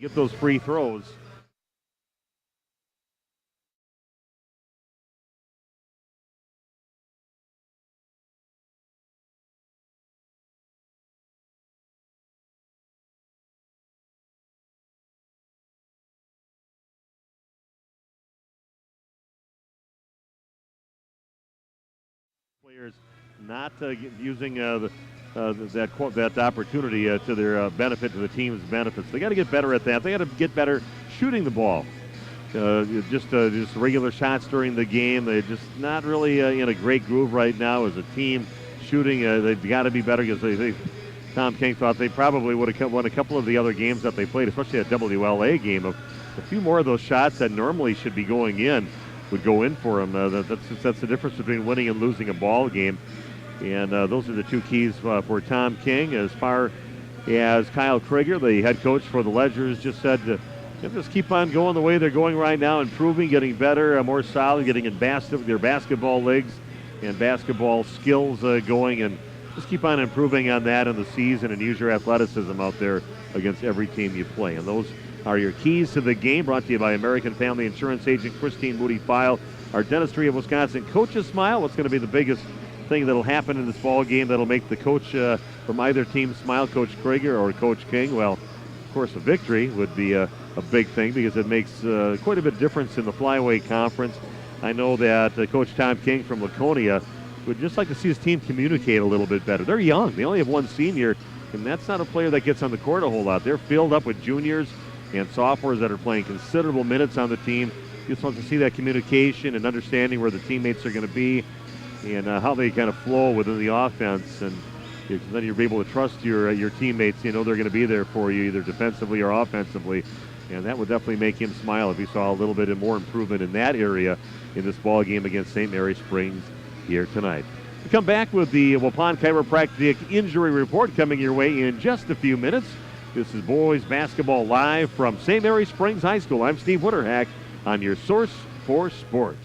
Get those free throws. Players not using that opportunity to their benefit, to the team's benefits. They got to get better at that. They got to get better shooting the ball. Just regular shots during the game. They're just not really in a great groove right now as a team. Shooting, they've got to be better because Tom King thought they probably would have won a couple of the other games that they played, especially that WLA game. Of a few more of those shots that normally should be going in would go in for them. That's the difference between winning and losing a ball game. And those are the two keys for Tom King. As far as Kyle Krieger, the head coach for the Ledgers, just said just keep on going the way they're going right now, improving, getting better, more solid, getting in their basketball legs and basketball skills going, and just keep on improving on that in the season and use your athleticism out there against every team you play. And those are your keys to the game, brought to you by American Family Insurance agent Christine Moody-File. Our Dentistry of Wisconsin coaches smile. What's going to be the biggest thing that'll happen in this ball game that'll make the coach from either team smile, Coach Krieger or Coach King? Well, of course, a victory would be a big thing because it makes quite a bit of difference in the flyweight conference. I know that Coach Tom King from Laconia would just like to see his team communicate a little bit better. They're young. They only have one senior, and that's not a player that gets on the court a whole lot. They're filled up with juniors and sophomores that are playing considerable minutes on the team. He just wants to see that communication and understanding where the teammates are going to be and how they kind of flow within the offense. And then you're able to trust your teammates. You know they're going to be there for you either defensively or offensively. And that would definitely make him smile if he saw a little bit more improvement in that area in this ball game against St. Mary Springs here tonight. We come back with the Waupun Chiropractic Injury Report coming your way in just a few minutes. This is boys basketball live from St. Mary Springs High School. I'm Steve Witterhack on your source for sports.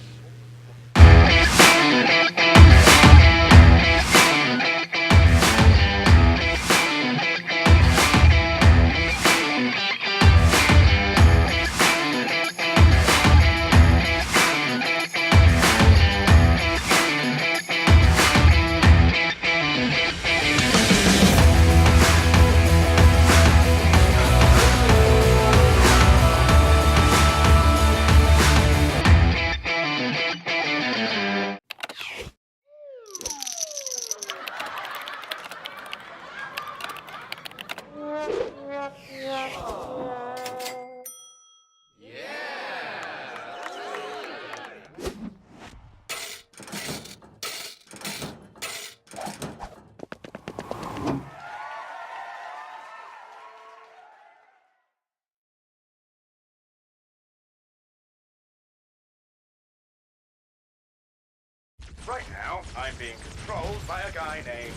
Right now, I'm being controlled by a guy named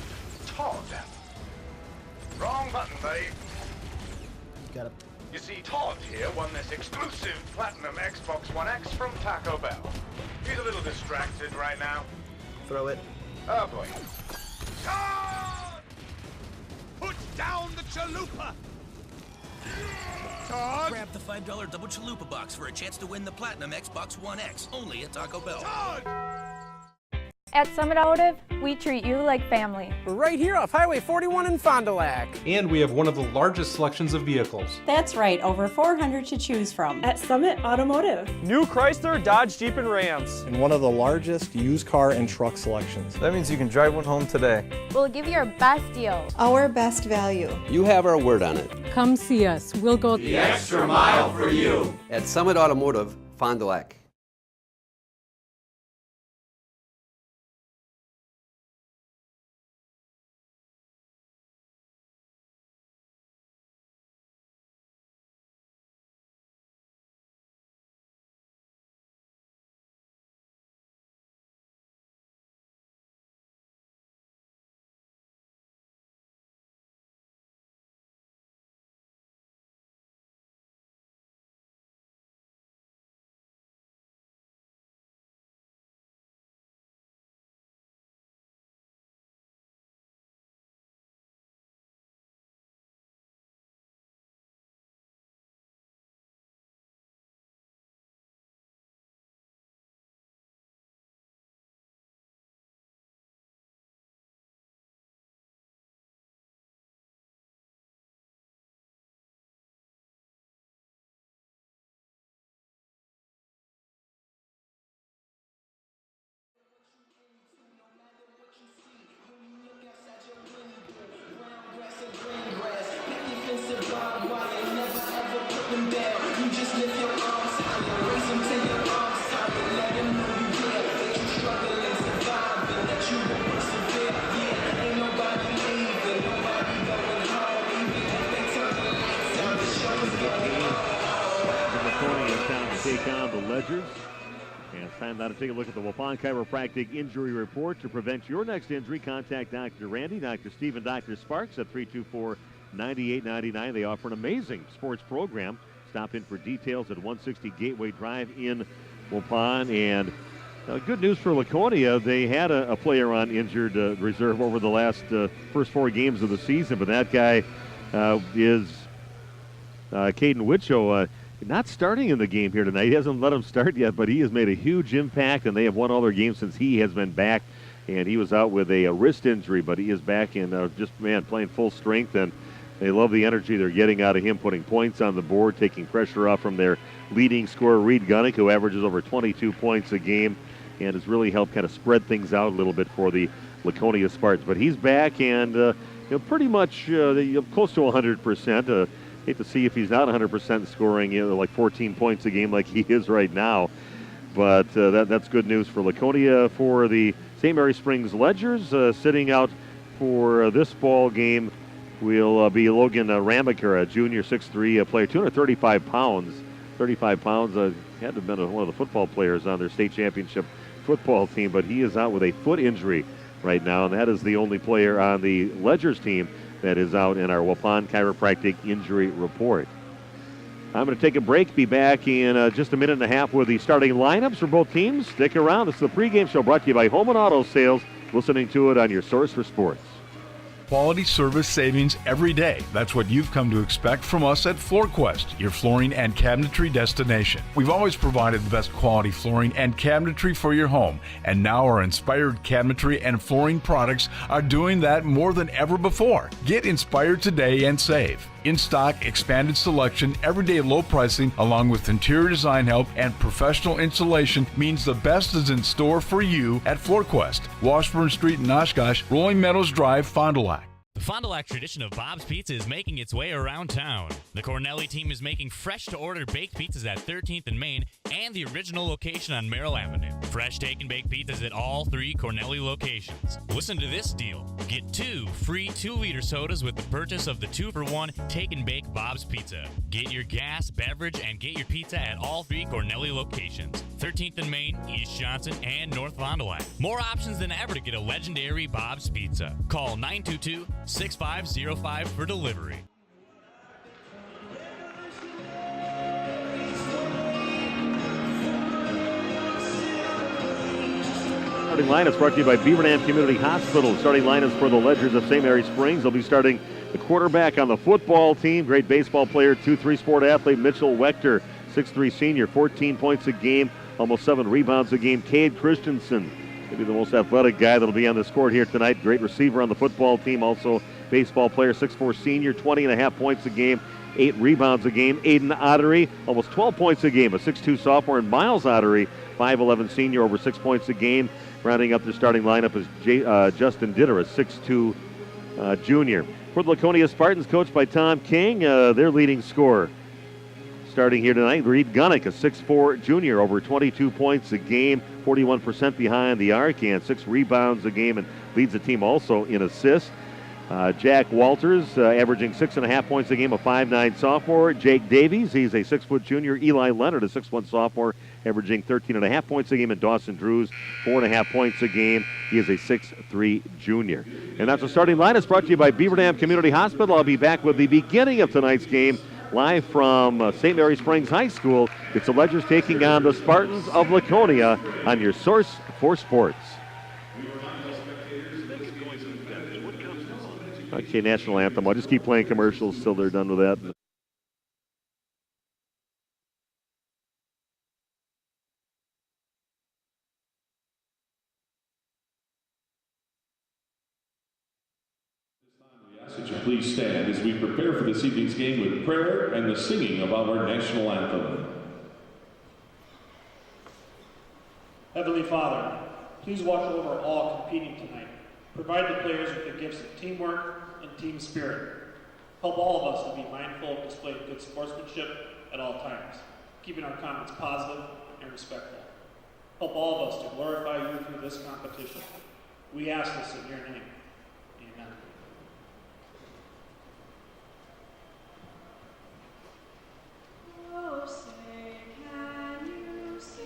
Todd. Wrong button, buddy. Got it. You see, Todd here won this exclusive Platinum Xbox One X from Taco Bell. He's a little distracted right now. Throw it. Oh, boy. Todd! Put down the chalupa! Todd! Grab the $5 double chalupa box for a chance to win the Platinum Xbox One X, only at Taco Bell. Todd! At Summit Automotive, we treat you like family. We're right here off Highway 41 in Fond du Lac. And we have one of the largest selections of vehicles. That's right, over 400 to choose from. At Summit Automotive. New Chrysler, Dodge, Jeep, and Rams. And one of the largest used car and truck selections. That means you can drive one home today. We'll give you our best deal. Our best value. You have our word on it. Come see us. We'll go the extra mile for you. At Summit Automotive, Fond du Lac. Ledgers. And it's time now to take a look at the Waupun Chiropractic Injury Report. To prevent your next injury, contact Dr. Randy, Dr. Steve, and Dr. Sparks at 324-9899. They offer an amazing sports program. Stop in for details at 160 Gateway Drive in Waupun. And good news for Laconia. They had a player on injured reserve over the last first 4 games of the season, but that guy is Caden Witcho. Not starting in the game here tonight. He hasn't let him start yet, but he has made a huge impact, and they have won all their games since he has been back. And he was out with a wrist injury, but he is back and playing full strength. And they love the energy they're getting out of him, putting points on the board, taking pressure off from their leading scorer, Reed Gunnick, who averages over 22 points a game and has really helped kind of spread things out a little bit for the Laconia Spartans. But he's back and pretty much close to 100%. Hate to see if he's not 100% scoring, like 14 points a game like he is right now. But that's good news for Laconia. For the St. Mary Springs Ledgers, sitting out for this ball game will be Logan Ramaker, a junior 6'3" player, 235 pounds. 35 pounds, had to have been one of the football players on their state championship football team, but he is out with a foot injury right now, and that is the only player on the Ledgers team that is out in our Waupun Chiropractic Injury Report. I'm going to take a break, be back in just a minute and a half with the starting lineups for both teams. Stick around. This is the pregame show brought to you by Home and Auto Sales. Listening to it on your source for sports. Quality service savings every day. That's what you've come to expect from us at FloorQuest, your flooring and cabinetry destination. We've always provided the best quality flooring and cabinetry for your home, and now our inspired cabinetry and flooring products are doing that more than ever before. Get inspired today and save. In stock, expanded selection, everyday low pricing, along with interior design help and professional installation means the best is in store for you at FloorQuest, Washburn Street in Oshkosh, Rolling Meadows Drive, Fond du Lac. The Fond du Lac tradition of Bob's Pizza is making its way around town. The Cornelli team is making fresh-to-order baked pizzas at 13th and Main and the original location on Merrill Avenue. Fresh take and bake pizzas at all 3 Cornelli locations. Listen to this deal. Get 2 free 2-liter sodas with the purchase of the 2-for-1 take and bake Bob's Pizza. Get your gas, beverage, and get your pizza at all 3 Cornelli locations. 13th and Main, East Johnson, and North Fond du Lac. More options than ever to get a legendary Bob's Pizza. Call 922-6505 for delivery. Starting lineups brought to you by Beaver Dam Community Hospital. Starting lineups for the Ledgers of St. Mary Springs. They'll be starting the quarterback on the football team. Great baseball player, 2-3 sport athlete, Mitchell Wechter, 6'3 senior, 14 points a game, almost 7 rebounds a game. Cade Christensen, maybe the most athletic guy that'll be on this court here tonight. Great receiver on the football team, also baseball player, 6'4 senior, 20.5 points a game, 8 rebounds a game. Aiden Ottery, almost 12 points a game, a 6'2 sophomore. And Miles Ottery, 5'11 senior, over 6 points a game. Rounding up their starting lineup is Justin Ditter, a 6'2 junior. For the Laconia Spartans, coached by Tom King, their leading scorer starting here tonight, Reed Gunnick, a 6'4 junior, over 22 points a game, 41% behind the arc, and 6 rebounds a game, and leads the team also in assists. Jack Walters, averaging 6.5 points a game, a 5'9 sophomore. Jake Davies, he's a 6' junior. Eli Leonard, a 6'1 sophomore, averaging 13.5 points a game. And Dawson Drews, 4.5 points a game. He is a 6'3 junior. And that's the starting line. It's brought to you by Beaver Dam Community Hospital. I'll be back with the beginning of tonight's game, live from St. Mary Springs High School. It's the Ledgers taking on the Spartans of Laconia on your source for sports. Okay, national anthem. I'll just keep playing commercials till they're done with that. We ask that you please stand as we prepare for this evening's game with prayer and the singing of our national anthem. Heavenly Father, please watch over all competing tonight. Provide the players with the gifts of teamwork and team spirit. Help all of us to be mindful of displaying good sportsmanship at all times, keeping our comments positive and respectful. Help all of us to glorify you through this competition. We ask this in your name. Amen. Oh, say, can you see?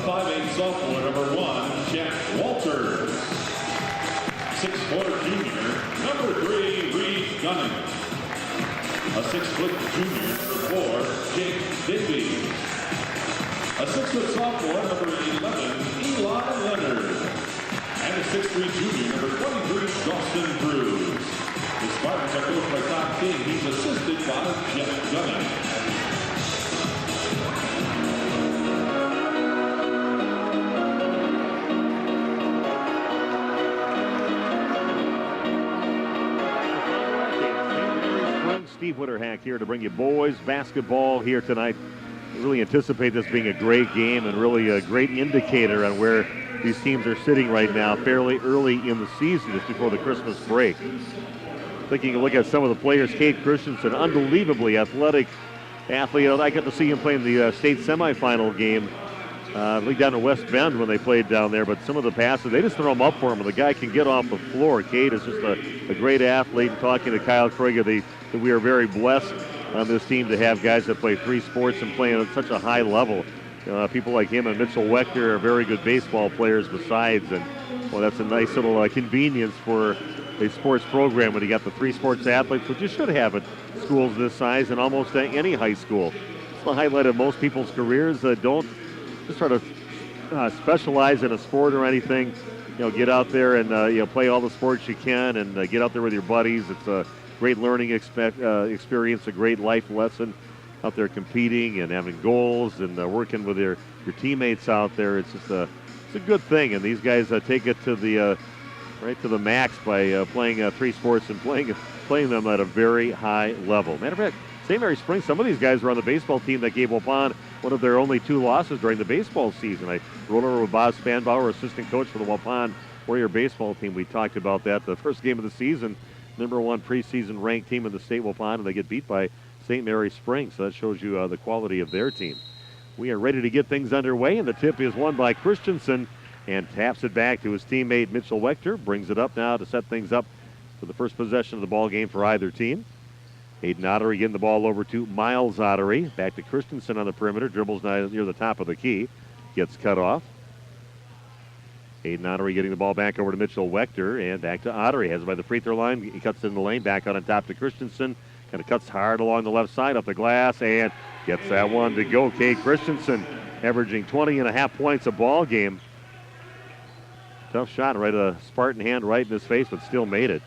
5'8" sophomore, number 1, Jack Walters. 6'4" junior, number 3, Reed Gunning. A 6-foot junior, number 4, Jake Davies. A 6-foot sophomore, number 11, Eli Leonard. And a 6'3" junior, number 23, Dawson Cruz. The Spartans are coached by Tom King. He's assisted by Jeff Gunning. Steve Winterhack here to bring you boys basketball here tonight. I really anticipate this being a great game and really a great indicator on where these teams are sitting right now, fairly early in the season, just before the Christmas break. Taking a look at some of the players, Kate Christensen, unbelievably athletic athlete. I got to see him play in the state semifinal game, I think down in West Bend when they played down there, but some of the passes, they just throw them up for him, and the guy can get off the floor. Kate is just a great athlete. And talking to Kyle Krieger, we are very blessed on this team to have guys that play 3 sports and play at such a high level. People like him and Mitchell Wechter are very good baseball players besides, and well, that's a nice little convenience for a sports program when you got the 3 sports athletes, which you should have at schools this size and almost any high school. It's the highlight of most people's careers. Don't just try to specialize in a sport or anything. Get out there and play all the sports you can, and get out there with your buddies. It's a great learning experience, a great life lesson out there competing and having goals and working with your teammates out there. It's just it's a good thing, and these guys take it to the right to the max by playing 3 sports and playing them at a very high level. Matter of fact, St. Mary Springs, some of these guys were on the baseball team that gave Waupun one of their only 2 losses during the baseball season. I rolled over with Bob Spanbauer, assistant coach for the Waupun Warrior baseball team. We talked about that. The first game of the season, number 1 preseason ranked team in the state, Waupun, and they get beat by St. Mary Springs. So that shows you the quality of their team. We are ready to get things underway, and the tip is won by Christensen and taps it back to his teammate Mitchell Wechter. Brings it up now to set things up for the first possession of the ball game for either team. Hayden Ottery getting the ball over to Miles Ottery. Back to Christensen on the perimeter. Dribbles near the top of the key. Gets cut off. Hayden Ottery getting the ball back over to Mitchell Wechter. And back to Ottery. Has it by the free throw line. He cuts in the lane. Back on top to Christensen. Kind of cuts hard along the left side up the glass. And gets that one to go. Kate Christensen averaging 20.5 points a ball game. Tough shot. Right, a Spartan hand right in his face, but still made it.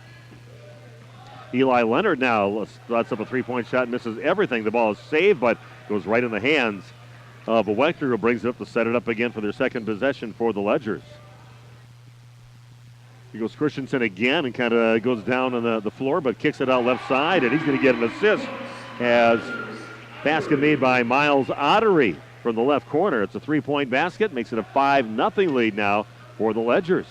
Eli Leonard now throws up a 3-point shot, misses everything. The ball is saved, but goes right in the hands of Wechter, who brings it up to set it up again for their second possession for the Ledgers. Here goes Christensen again and kind of goes down on the floor, but kicks it out left side, and he's going to get an assist as basket made by Miles Ottery from the left corner. It's a 3-point basket, makes it a 5-0 lead now for the Ledgers.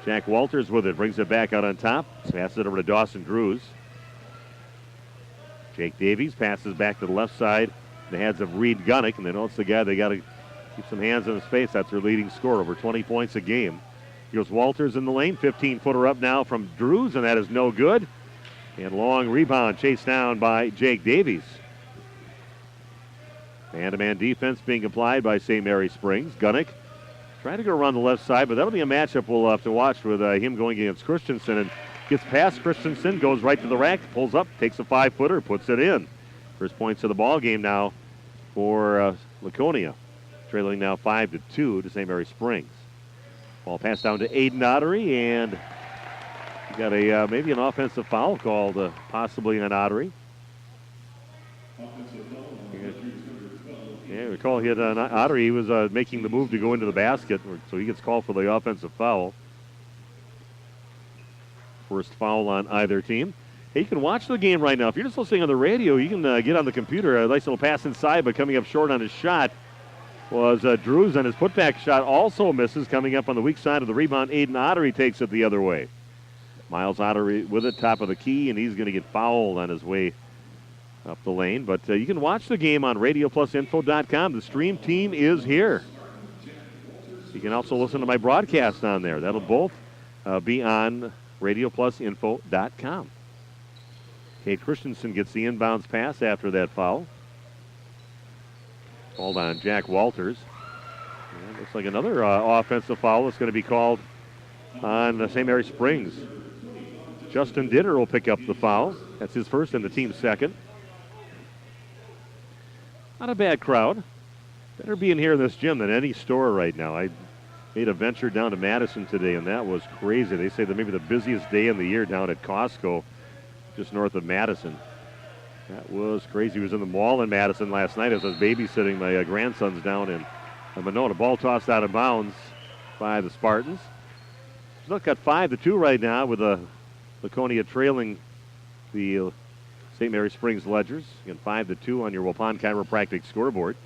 Jack Walters with it, brings it back out on top. Passes it over to Dawson Drews. Jake Davies passes back to the left side. The hands of Reed Gunnick, and they know it's the guy they got to keep some hands in his face. That's their leading scorer, over 20 points a game. Here goes Walters in the lane, 15-footer up now from Drews, and that is no good. And long rebound chased down by Jake Davies. Man-to-man defense being applied by St. Mary Springs. Gunnick trying to go around the left side, but that'll be a matchup we'll have to watch with him going against Christensen. And gets past Christensen, goes right to the rack, pulls up, takes a 5-footer, puts it in. First points of the ball game now for Laconia. Trailing now 5-2 to St. Mary Springs. Ball passed down to Hayden Ottery, and we got a maybe an offensive foul called possibly on Ottery. Yeah, recall he had Ottery. He was making the move to go into the basket, so he gets called for the offensive foul. First foul on either team. Hey, you can watch the game right now. If you're just listening on the radio, you can get on the computer. A nice little pass inside, but coming up short on his shot was Drews, and his putback shot also misses. Coming up on the weak side of the rebound, Hayden Ottery takes it the other way. Miles Ottery with it, top of the key, and he's going to get fouled on his way up the lane. But you can watch the game on RadioPlusInfo.com. The stream team is here. You can also listen to my broadcast on there. That'll both be on RadioPlusInfo.com. Kate Christensen gets the inbounds pass after that foul. called on Jack Walters. And looks like another offensive foul is going to be called on St. Mary Springs. Justin Dinner will pick up the foul. That's his first and the team's second. Not a bad crowd. Better being here in this gym than any store right now. I made a venture down to Madison today, and that was crazy. They say that maybe the busiest day in the year down at Costco, just north of Madison. That was crazy. He was in the mall in Madison last night as I was babysitting my grandsons down in Monona. Ball tossed out of bounds by the Spartans. Look at 5-2 right now with Laconia trailing the St. Mary Springs Ledgers. Again, 5-2 on your Waupun Chiropractic scoreboard.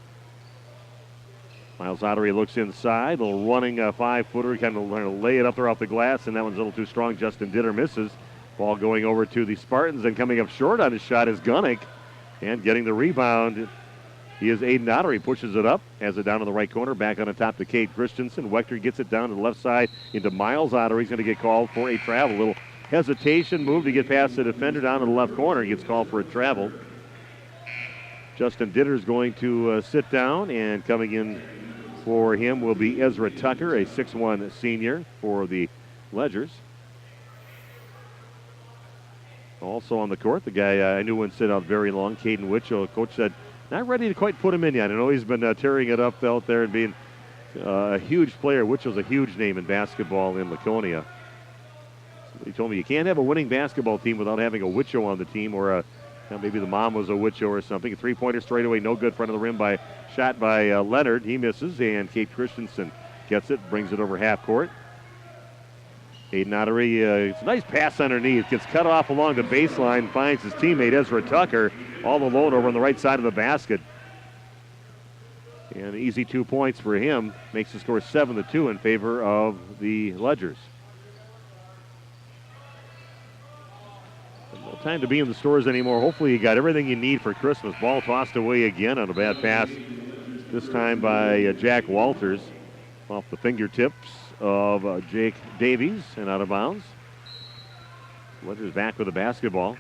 Miles Ottery looks inside. A little running 5-footer, kind of lay it up there off the glass, and that one's a little too strong. Justin Dinner misses. Ball going over to the Spartans, and coming up short on his shot is Gunnick. And getting the rebound, he is Aiden Ottery. Pushes it up, has it down in the right corner, back on the top to Kate Christensen. Wechter gets it down to the left side into Miles Ottery. He's going to get called for a travel. A little hesitation move to get past the defender down to the left corner. He gets called for a travel. Justin Dinner is going to sit down, and coming in for him will be Ezra Tucker, a 6'1 senior for the Ledgers. Also on the court, the guy I knew wouldn't sit out very long, Caden Witchell. Coach said, not ready to quite put him in yet. I know he's been tearing it up out there and being a huge player. Witchell's a huge name in basketball in Laconia. He told me you can't have a winning basketball team without having a Witchell on the team, or maybe the mom was a Witchell or something. A three-pointer straight away, no good, front of the rim shot by Leonard. He misses, and Kate Christensen gets it, brings it over half court. Aiden Ottery, it's a nice pass underneath, gets cut off along the baseline, finds his teammate Ezra Tucker all alone over on the right side of the basket. And easy 2 points for him, makes the score 7-2 in favor of the Ledgers. No time to be in the stores anymore. Hopefully you got everything you need for Christmas. Ball tossed away again on a bad pass, this time by Jack Walters, off the fingertips of Jake Davies and out of bounds. Ledgers back with the basketball.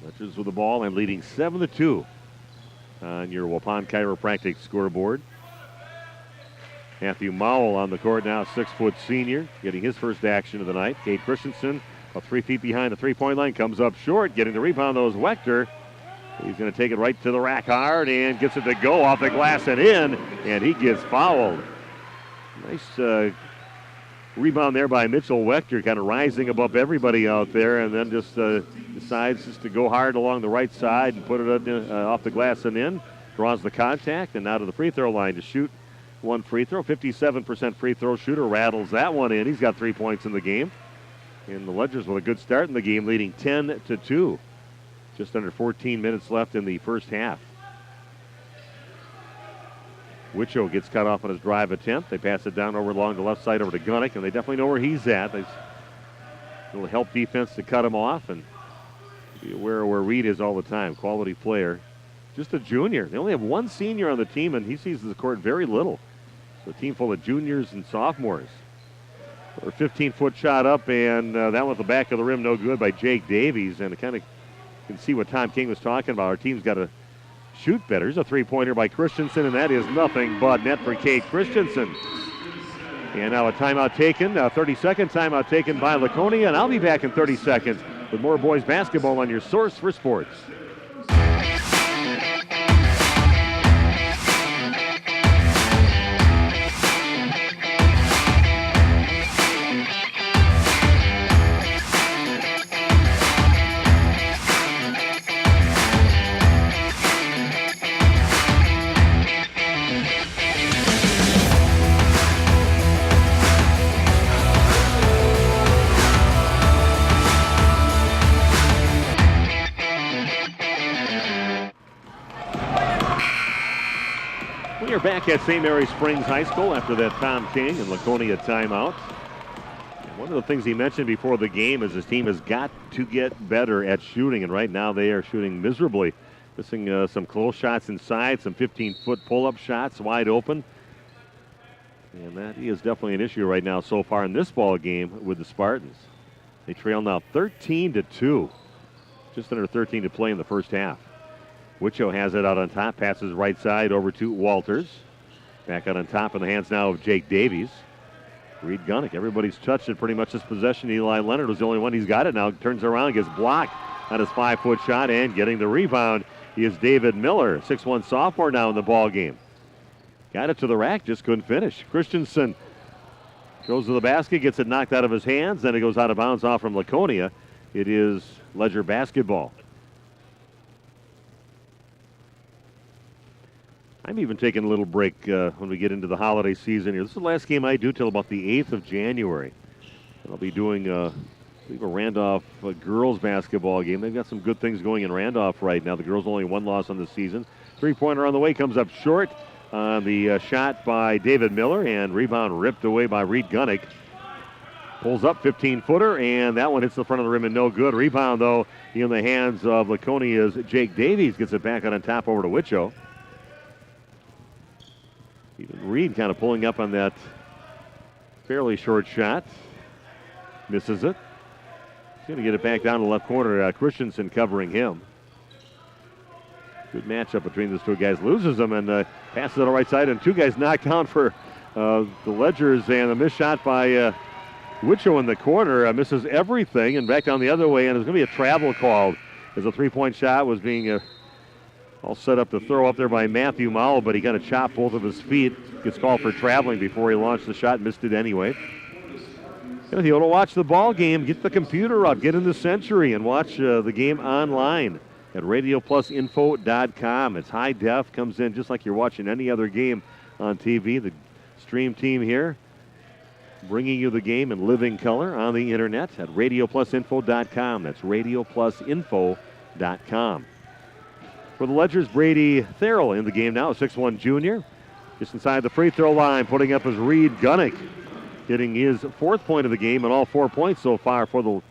Ledgers with the ball and leading 7-2 on your Waupun Chiropractic scoreboard. Matthew Mowell on the court now, 6-foot senior, getting his first action of the night. Kate Christensen, about 3 feet behind the three-point line, comes up short. Getting the rebound, though, is Wechter. He's going to take it right to the rack hard and gets it to go off the glass and in, and he gets fouled. Nice rebound there by Mitchell Wechter, kind of rising above everybody out there, and then just decides just to go hard along the right side and put it off the glass and in. Draws the contact, and now to the free throw line to shoot one free throw. 57% free throw shooter, rattles that one in. He's got 3 points in the game. And the Ledgers with a good start in the game, leading 10-2. Just under 14 minutes left in the first half. Witcho gets cut off on his drive attempt. They pass it down over along the left side over to Gunnick, and they definitely know where he's at. They little help defense to cut him off, and be aware of where Reed is all the time. Quality player. Just a junior. They only have one senior on the team, and he sees the court very little. So a team full of juniors and sophomores. A 15-foot shot up, and that one at the back of the rim, no good by Jake Davies. And it kind of can see what Tom King was talking about. Our team's got to shoot better. There's a three-pointer by Christensen, and that is nothing but net for Kate Christensen. And now a timeout taken, a 30-second timeout taken by Laconia, and I'll be back in 30 seconds with more boys basketball on your source for sports. We're back at St. Mary Springs High School after that Tom King and Laconia timeout. One of the things he mentioned before the game is his team has got to get better at shooting, and right now they are shooting miserably. Missing some close shots inside, some 15-foot pull-up shots wide open. And that is definitely an issue right now so far in this ball game with the Spartans. They trail now 13-2. Just under 13 to play in the first half. Wicho has it out on top, passes right side over to Walters. Back out on top in the hands now of Jake Davies. Reed Gunnick, everybody's touched it pretty much this possession. Eli Leonard was the only one he's got it now. Turns around, gets blocked on his 5-foot shot, and getting the rebound is David Miller, 6'1" sophomore now in the ball game. Got it to the rack, just couldn't finish. Christensen goes to the basket, gets it knocked out of his hands, then it goes out of bounds off from Laconia. It is Ledger basketball. I'm even taking a little break when we get into the holiday season here. This is the last game I do till about the 8th of January. And I'll be doing a Randolph girls basketball game. They've got some good things going in Randolph right now. The girls only one loss on the season. Three-pointer on the way, comes up short on the shot by David Miller, and rebound ripped away by Reed Gunnick. Pulls up 15-footer, and that one hits the front of the rim and no good. Rebound, though, in the hands of Laconia's Jake Davies. Gets it back on top over to Wicho. Even Reed kind of pulling up on that fairly short shot. Misses it. He's going to get it back down to the left corner. Christensen covering him. Good matchup between those two guys. Loses them and passes it on the right side. And two guys knocked down for the Ledgers. And a missed shot by Wicho in the corner. Misses everything. And back down the other way. And there's going to be a travel called as a three-point shot was being all set up to throw up there by Matthew Mowell, but he got to chop both of his feet. Gets called for traveling before he launched the shot, missed it anyway. If you want to watch the ball game, get the computer up, get in the Century, and watch the game online at RadioPlusInfo.com. It's high def, comes in just like you're watching any other game on TV. The stream team here bringing you the game in living color on the internet at RadioPlusInfo.com. That's RadioPlusInfo.com. For the Ledgers, Brady Therrell in the game now, a 6'1" junior. Just inside the free throw line, putting up his Reed Gunnick, getting his 4th point of the game and all 4 points so far for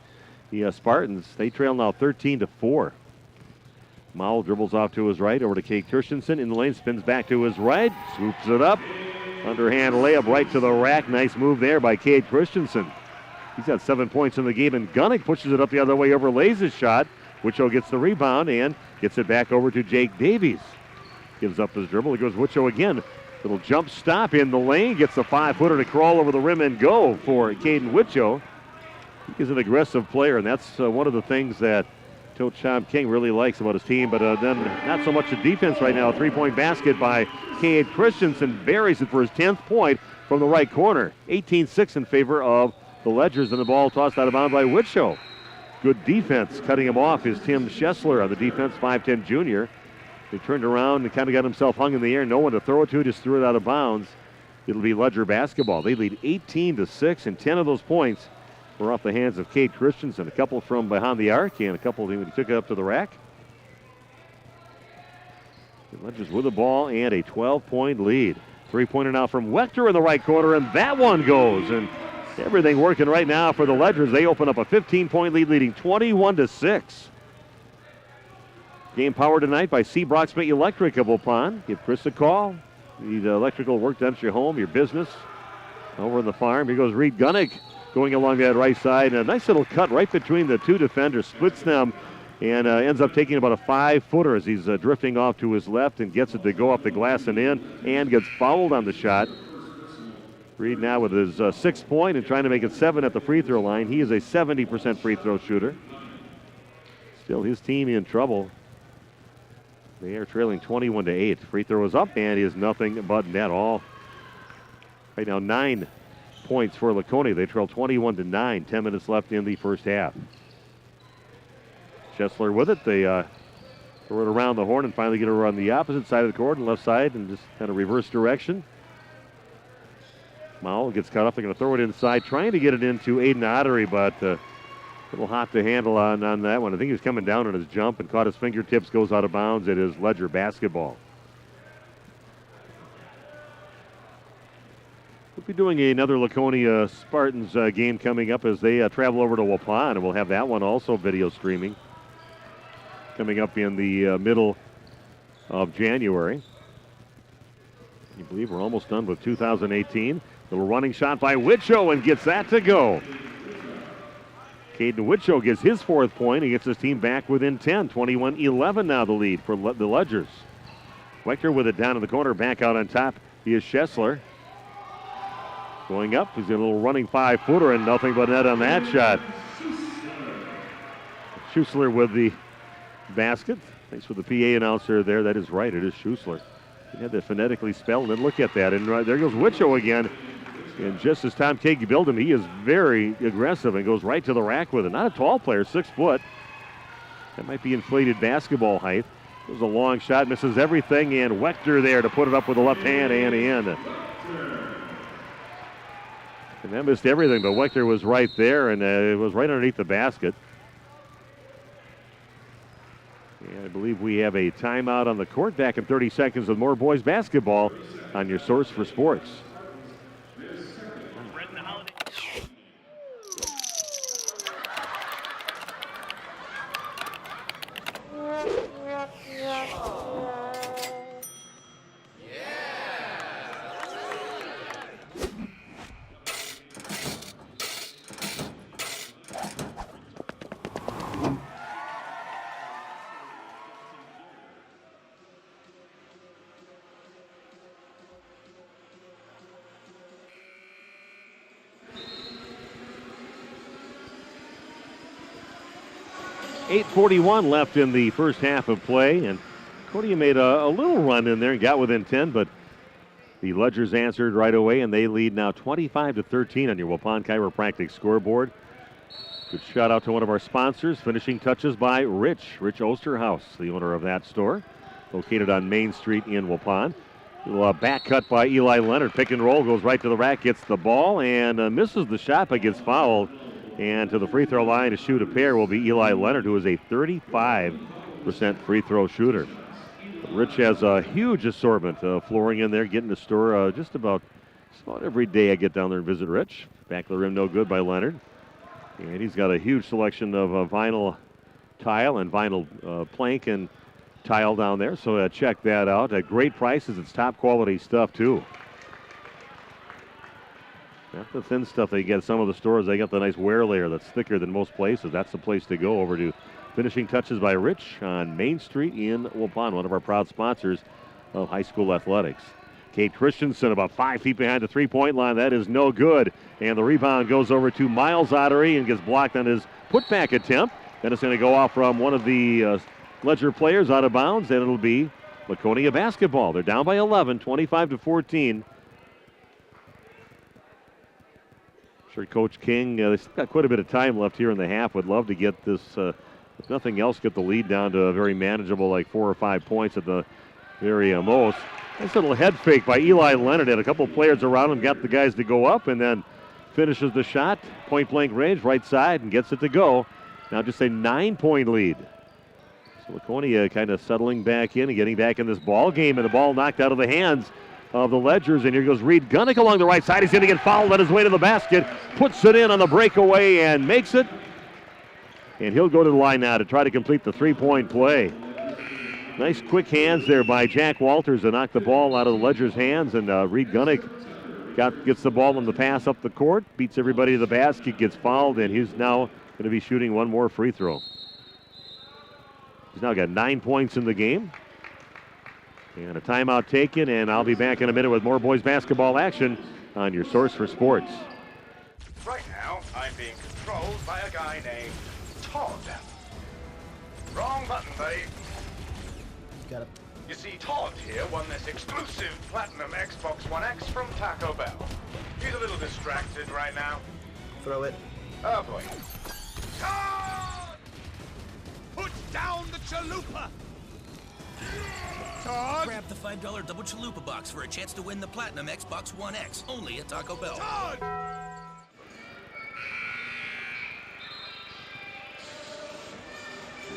the Spartans. They trail now 13-4. Mowell dribbles off to his right, over to Kate Christensen in the lane, spins back to his right, swoops it up. Underhand layup right to the rack. Nice move there by Kate Christensen. He's got 7 points in the game, and Gunnick pushes it up the other way, overlays his shot. Wicho gets the rebound and gets it back over to Jake Davies. Gives up his dribble. He goes Wicho again. Little jump stop in the lane. Gets the 5-footer to crawl over the rim and go for Caden Wicho. He's an aggressive player, and that's one of the things that Coach Chom King really likes about his team. But then not so much the defense right now. A 3-point basket by Cade Christensen. Buries it for his 10th point from the right corner. 18-6 in favor of the Ledgers, and the ball tossed out of bounds by Wicho. Good defense. Cutting him off is Tim Schessler on the defense, 5'10" junior. He turned around and kind of got himself hung in the air. No one to throw it to, just threw it out of bounds. It'll be Ledger basketball. They lead 18-6, and 10 of those points were off the hands of Kate Christensen. A couple from behind the arc, and a couple he took it up to the rack. The Ledgers with the ball and a 12-point lead. Three-pointer now from Wechter in the right corner, and that one goes. And everything working right now for the Ledgers. They open up a 15-point lead, leading 21-6. Game powered tonight by Seabrook Smith Electric of Waupun. Give Chris a call. Need electrical work done at your home, your business, over on the farm. Here goes Reed Gunnick going along that right side. And a nice little cut right between the two defenders. Splits them and ends up taking about a 5-footer as he's drifting off to his left and gets it to go up the glass and in, and gets fouled on the shot. Reed now with his 6th point and trying to make it 7 at the free throw line. He is a 70% free throw shooter. Still his team in trouble. They are trailing 21-8. Free throw is up and is nothing but net. All right now 9 points for Laconia. They trail 21-9. 10 minutes left in the first half. Schessler with it. They throw it around the horn and finally get it on the opposite side of the court and left side and just kind of reverse direction. Mowell gets cut off. They're going to throw it inside, trying to get it into Aiden Ottery, but a little hot to handle on that one. I think he was coming down on his jump and caught his fingertips, goes out of bounds. It is Ledger basketball. We'll be doing another Laconia Spartans game coming up as they travel over to Waupun, and we'll have that one also video streaming coming up in the middle of January. I believe we're almost done with 2018. Little running shot by Wicho and gets that to go. Caden Witcho gets his 4th point. He gets his team back within 10. 21-11 now the lead for the Ledgers. Wechter with it down in the corner. Back out on top. He is Schessler. Going up. He's got a little running 5-footer and nothing but net on that shot. Schussler with the basket. Thanks for the PA announcer there. That is right. It is Schussler. He had that phonetically spelled, and look at that. And there goes Witcho again. And just as Tom Kagi built him, he is very aggressive and goes right to the rack with it. Not a tall player, 6 foot. That might be inflated basketball height. It was a long shot, misses everything, and Wechter there to put it up with the left hand and in. And that missed everything, but Wechter was right there, and it was right underneath the basket. And I believe we have a timeout on the court. Back in 30 seconds with more boys basketball on your source for sports. .841 left in the first half of play, and Laconia made a little run in there and got within 10, but the Ledgers answered right away, and they lead now 25-13 on your Waupun Chiropractic scoreboard. Good shout out to one of our sponsors, finishing touches by Rich Osterhaus, the owner of that store, located on Main Street in Waupun. Little back cut by Eli Leonard, pick and roll, goes right to the rack, gets the ball, and misses the shot but gets fouled. And to the free throw line to shoot a pair will be Eli Leonard, who is a 35% free throw shooter. Rich has a huge assortment of flooring in there, getting the store just about every day I get down there and visit Rich. Back of the rim, no good by Leonard. And he's got a huge selection of vinyl tile and vinyl plank and tile down there, so check that out. At great prices, it's top quality stuff too. Not the thin stuff they get at some of the stores. They got the nice wear layer that's thicker than most places. That's the place to go. Over to finishing touches by Rich on Main Street in Waupun, one of our proud sponsors of high school athletics. Kate Christensen about 5 feet behind the three-point line. That is no good. And the rebound goes over to Miles Ottery and gets blocked on his putback attempt. Then it's going to go off from one of the Ledger players out of bounds, and it'll be Laconia basketball. They're down by 11, 25-14. Sure, Coach King, they've got quite a bit of time left here in the half. Would love to get this, if nothing else, get the lead down to a very manageable, like 4 or 5 points at the very most. Nice little head fake by Eli Leonard. Had a couple players around him, got the guys to go up, and then finishes the shot, point blank range, right side, and gets it to go. Now just a 9-point lead. So Laconia kind of settling back in and getting back in this ball game, and the ball knocked out of the hands of the Ledgers, and here goes Reed Gunnick along the right side. He's going to get fouled on his way to the basket, puts it in on the breakaway and makes it. And he'll go to the line now to try to complete the 3-point play. Nice quick hands there by Jack Walters to knock the ball out of the Ledgers' hands, and Reed Gunnick gets the ball on the pass up the court, beats everybody to the basket, gets fouled, and he's now going to be shooting one more free throw. He's now got 9 points in the game. And a timeout taken, and I'll be back in a minute with more boys basketball action on your source for sports. Right now, I'm being controlled by a guy named Todd. Wrong button, buddy. Got it. You see, Todd here won this exclusive Platinum Xbox One X from Taco Bell. He's a little distracted right now. Throw it. Oh, boy. Todd! Put down the chalupa! Todd! Grab the $5 double chalupa box for a chance to win the Platinum Xbox One X, only at Taco Bell. Todd!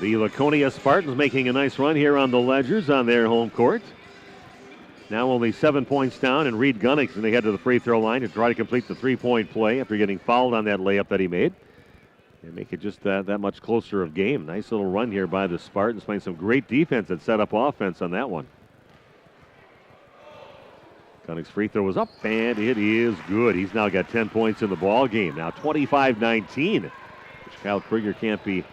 The Laconia Spartans making a nice run here on the Ledgers on their home court. Now only 7 points down, and Reed Gunnick's going to head to the free throw line to try to complete the 3-point play after getting fouled on that layup that he made. And make it just that much closer of game. Nice little run here by the Spartans, playing some great defense that set up offense on that one. Gunnick's free throw was up, and it is good. He's now got 10 points in the ball game. Now 25-19, which Kyle Krieger can't be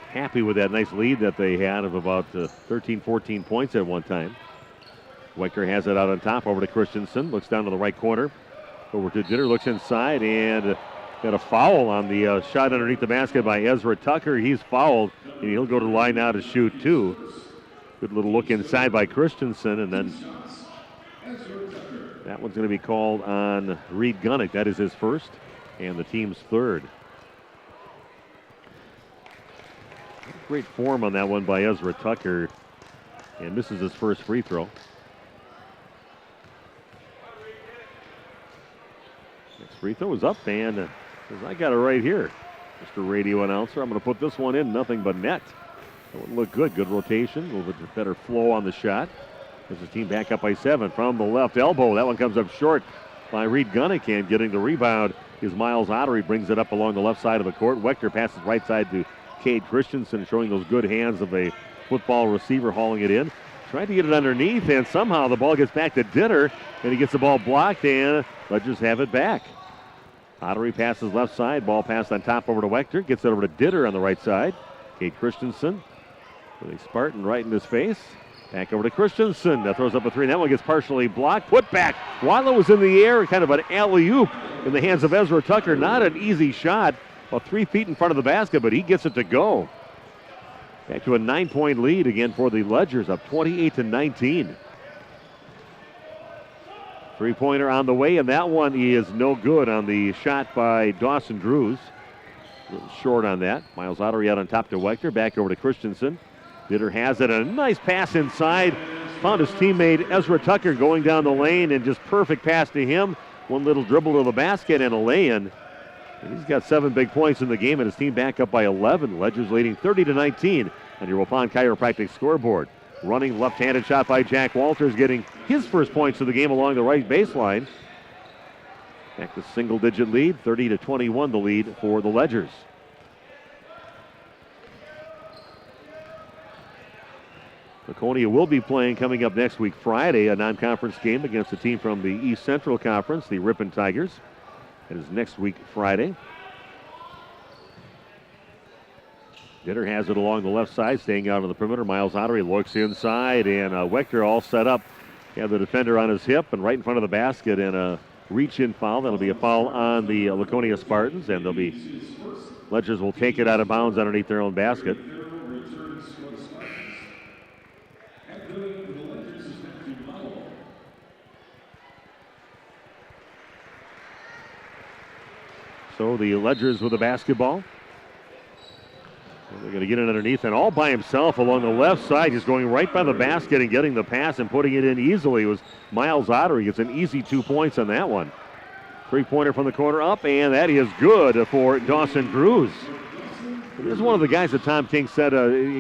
happy with that nice lead that they had of about 13, 14 points at one time. Wecker has it out on top over to Christensen. Looks down to the right corner. Over to Ditter, looks inside, and got a foul on the shot underneath the basket by Ezra Tucker. He's fouled, and he'll go to the line now to shoot two. Good little look inside by Christensen, and then that one's going to be called on Reed Gunnick. That is his first, and the team's third. Great form on that one by Ezra Tucker, and misses his first free throw. Next free throw is up, and says, I got it right here, Mr. Radio Announcer. I'm going to put this one in, nothing but net. That would look good. Good rotation, a little bit better flow on the shot. There's the team back up by 7 from the left elbow. That one comes up short by Reed Gunnick, and getting the rebound is Miles Ottery. Brings it up along the left side of the court. Wechter passes right side to Cade Christensen, showing those good hands of a football receiver, hauling it in. Tried to get it underneath, and somehow the ball gets back to Ditter, and he gets the ball blocked, and Ledgers have it back. Ottery passes left side. Ball passed on top over to Wechter. Gets it over to Ditter on the right side. Cade Christensen with a Spartan right in his face. Back over to Christensen. That throws up a 3. That one gets partially blocked. Put back. While it was in the air, kind of an alley-oop in the hands of Ezra Tucker. Not an easy shot. About 3 feet in front of the basket, but he gets it to go. Back to a 9-point lead again for the Ledgers, up 28-19. Three-pointer on the way, and that one is no good on the shot by Dawson Drews. A little short on that. Miles Ottery out on top to Wechter. Back over to Christensen. Ditter has it. A nice pass inside. Found his teammate Ezra Tucker going down the lane, and just perfect pass to him. One little dribble to the basket and a lay-in. And he's got 7 big points in the game, and his team back up by 11. Ledgers leading 30-19 on your Waupun Chiropractic scoreboard. Running left-handed shot by Jack Walters, getting his first points of the game along the right baseline. Back to single-digit lead, 30-21 the lead for the Ledgers. Laconia will be playing coming up next week Friday, a non-conference game against a team from the East Central Conference, the Ripon Tigers. It is next week Friday. Ditter has it along the left side, staying out on the perimeter. Miles Ottery looks inside, and Wechter all set up. Have the defender on his hip and right in front of the basket, and a reach-in foul. That'll be a foul on the Laconia Spartans, and Ledgers will take it out of bounds underneath their own basket. So the Ledgers with the basketball. They're going to get it underneath, and all by himself along the left side, just going right by the basket and getting the pass and putting it in easily. It was Miles Ottery. Gets an easy 2 points on that one. Three-pointer from the corner up, and that is good for Dawson Drews. This is one of the guys that Tom King said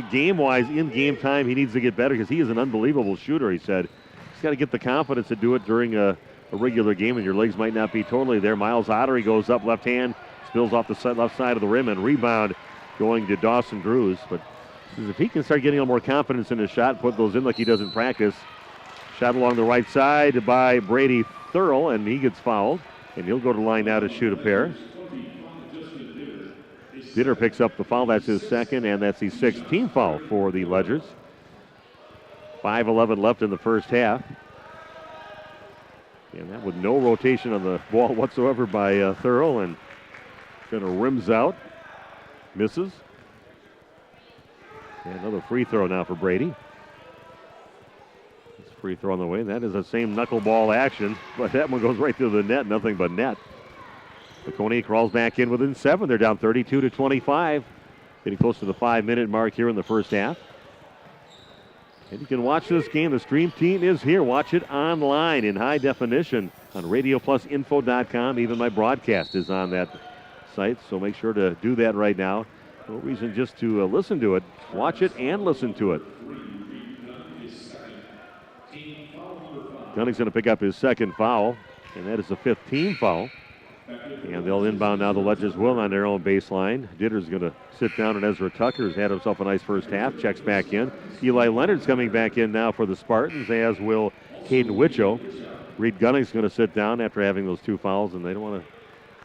game-wise, in game time, he needs to get better because he is an unbelievable shooter, he said. He's got to get the confidence to do it during a regular game, and your legs might not be totally there. Miles Ottery goes up left hand, spills off the left side of the rim, and rebound going to Dawson Drews. But if he can start getting a little more confidence in his shot and put those in like he does in practice. Shot along the right side by Brady Thurl, and he gets fouled. And he'll go to the line now to shoot a pair. Ditter picks up the foul. That's his second, and that's the 16th foul for the Ledgers. 5:11 left in the first half. And that with no rotation on the ball whatsoever by Thurl, and kind of rims out. Misses. And another free throw now for Brady. It's a free throw on the way. That is the same knuckleball action, but that one goes right through the net. Nothing but net. Laconia crawls back in within 7. They're down 32-25. Getting close to the 5-minute mark here in the first half. And you can watch this game. The stream team is here. Watch it online in high definition on RadioPlusInfo.com. Even my broadcast is on that site, so make sure to do that right now. No reason just to listen to it. Watch it and listen to it. Gunning's going to pick up his second foul, and that is the 15th foul. And they'll inbound now. The Ledgers will on their own baseline. Ditter's going to sit down, and Ezra Tucker's had himself a nice first half. Checks back in. Eli Leonard's coming back in now for the Spartans, as will Caden Wicho. Reed Gunning's going to sit down after having those 2 fouls, and they don't want to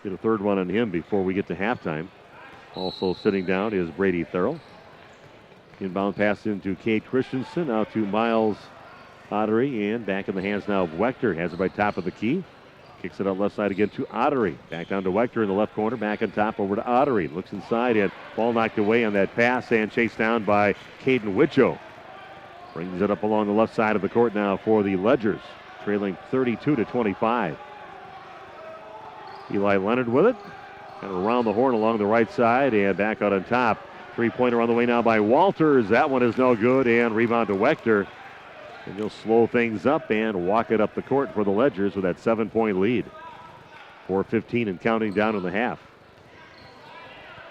get a third one on him before we get to halftime. Also sitting down is Brady Thurl. Inbound pass into Cade Christensen, out to Miles Ottery, and back in the hands now of Wechter. Has it by top of the key. Kicks it out left side again to Ottery. Back down to Wechter in the left corner. Back on top over to Ottery. Looks inside and ball knocked away on that pass and chased down by Caden Wicho. Brings it up along the left side of the court now for the Ledgers, trailing 32-25. Eli Leonard with it. Kind of around the horn along the right side and back out on top. Three-pointer on the way now by Walters. That one is no good, and rebound to Wechter. And he'll slow things up and walk it up the court for the Ledgers with that 7-point lead. 4:15 and counting down in the half.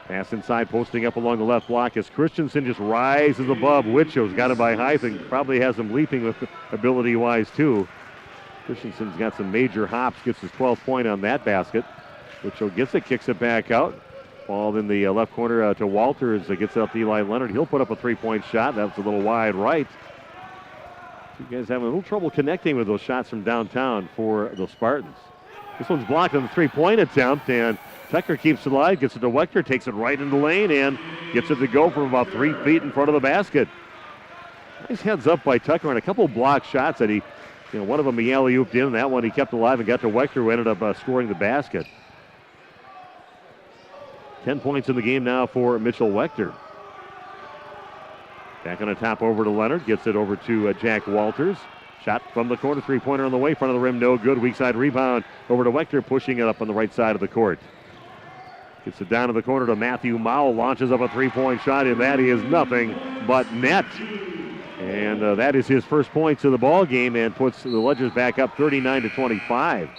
Pass inside, posting up along the left block as Christensen just rises above. Wicho's got it by height and probably has him leaping with ability-wise too. Christensen's got some major hops, gets his 12th point on that basket. Wicho gets it, kicks it back out. Ball in the left corner to Walters. Gets it up to Eli Leonard. He'll put up a three-point shot. That's a little wide right. You guys having a little trouble connecting with those shots from downtown for the Spartans. This one's blocked on the three-point attempt, and Tucker keeps it alive, gets it to Wechter, takes it right in the lane, and gets it to go from about 3 feet in front of the basket. Nice heads up by Tucker on a couple blocked shots that one of them he alley-ooped in, and that one he kept alive and got to Wechter, who ended up scoring the basket. 10 points in the game now for Mitchell Wechter. Back on the top over to Leonard. Gets it over to Jack Walters. Shot from the corner. Three-pointer on the way. Front of the rim. No good. Weak side rebound over to Wechter. Pushing it up on the right side of the court. Gets it down to the corner to Matthew Mowell. Launches up a three-point shot, and that is nothing but net. And that is his first points of the ball game and puts the Ledgers back up 39-25.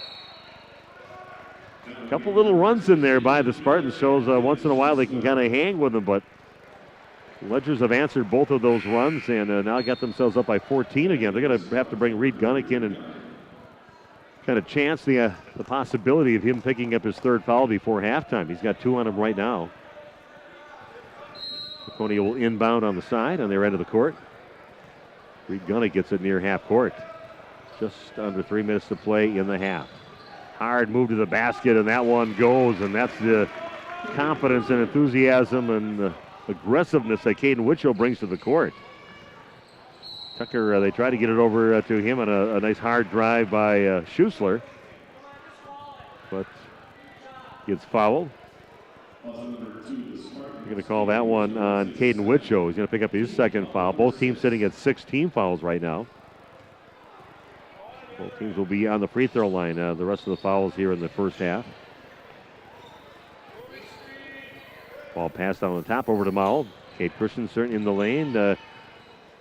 A couple little runs in there by the Spartans shows once in a while they can kind of hang with them, but the Ledgers have answered both of those runs and now got themselves up by 14 again. They're going to have to bring Reed Gunnick in and kind of chance the possibility of him picking up his third foul before halftime. He's got 2 on him right now. Laconia will inbound on the side on their end of the court. Reed Gunnick gets it near half court. Just under 3 minutes to play in the half. Hard move to the basket, and that one goes, and that's the confidence and enthusiasm and aggressiveness that Caden Wicho brings to the court. Tucker, they try to get it over to him on a nice hard drive by Schussler, but gets fouled. They're going to call that one on Caden Wicho. He's going to pick up his second foul. Both teams sitting at 6 team fouls right now. Both teams will be on the free throw line. The rest of the fouls here in the first half. Ball passed on the top over to Mowell. Cade Christensen in the lane. Going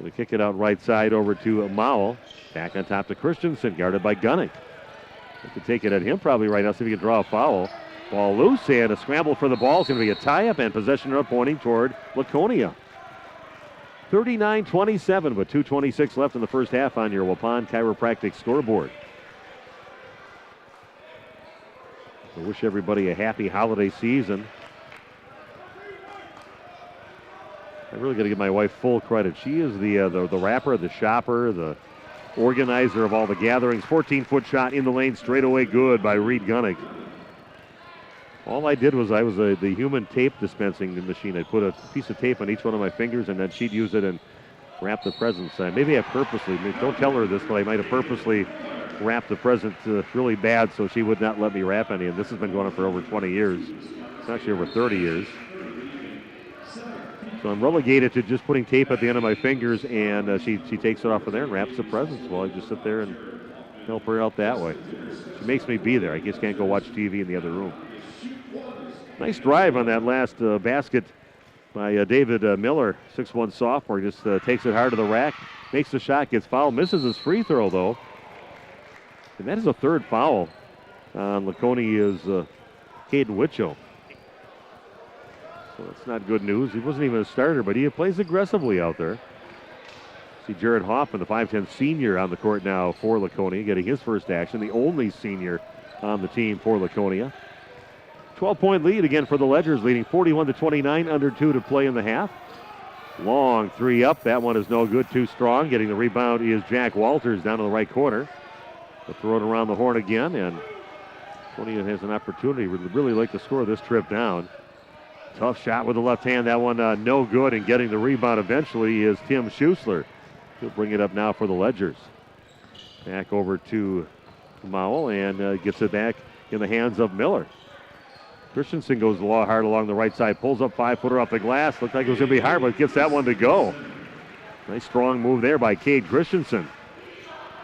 to kick it out right side over to Mowell. Back on top to Christensen, guarded by Gunnick. Have to take it at him probably right now, see if he can draw a foul. Ball loose and a scramble for the ball. It's going to be a tie-up and possession pointing toward Laconia. 39-27 with 2:26 left in the first half on your Waupun Chiropractic scoreboard. I wish everybody a happy holiday season. I really got to give my wife full credit. She is the rapper, the shopper, the organizer of all the gatherings. 14-foot shot in the lane, straight away good by Reed Gunnick. All I did was the human tape dispensing machine. I'd put a piece of tape on each one of my fingers, and then she'd use it and wrap the presents. Maybe I purposely, don't tell her this, but I might have purposely wrapped the present really bad so she would not let me wrap any. And this has been going on for over 20 years. It's actually over 30 years. So I'm relegated to just putting tape at the end of my fingers, and she takes it off of there and wraps the presents while I just sit there and help her out that way. She makes me be there. I just can't go watch TV in the other room. Nice drive on that last basket by David Miller, 6'1" sophomore. Just takes it hard to the rack, makes the shot, gets fouled, misses his free throw though. And that is a third foul on Laconia's Caden Wicho. So that's not good news. He wasn't even a starter, but he plays aggressively out there. See Jared Hoffman, the 5'10" senior on the court now for Laconia, getting his first action, the only senior on the team for Laconia. 12-point lead again for the Ledgers, leading 41-29, under 2 to play in the half. Long three up. That one is no good, too strong. Getting the rebound is Jack Walters down in the right corner. They'll throw it around the horn again, and Laconia has an opportunity. Would really like to score this trip down. Tough shot with the left hand. That one no good, and getting the rebound eventually is Tim Schuessler. He'll bring it up now for the Ledgers. Back over to Mowell and gets it back in the hands of Miller. Christensen goes hard along the right side, pulls up 5-footer off the glass. Looked like it was going to be hard, but gets that one to go. Nice strong move there by Cade Christensen.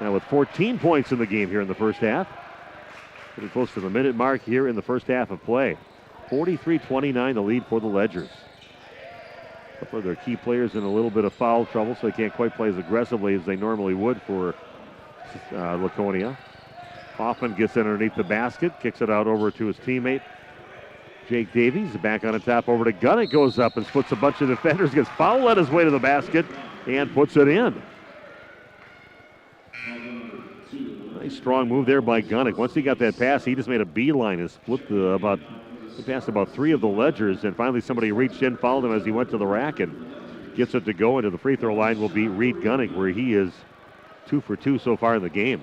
Now with 14 points in the game here in the first half. Pretty close to the minute mark here in the first half of play. 43-29 the lead for the Ledgers. A couple of their key players in a little bit of foul trouble, so they can't quite play as aggressively as they normally would for Laconia. Hoffman gets in underneath the basket, kicks it out over to his teammate Jake Davies. Back on the top over to Gunnick, goes up and splits a bunch of defenders, gets fouled, led his way to the basket, and puts it in. Nice strong move there by Gunnick. Once he got that pass, he just made a beeline and split he passed about 3 of the Ledgers, and finally somebody reached in, fouled him as he went to the rack, and gets it to go into the free throw line will be Reed Gunnick, where he is 2 for 2 so far in the game.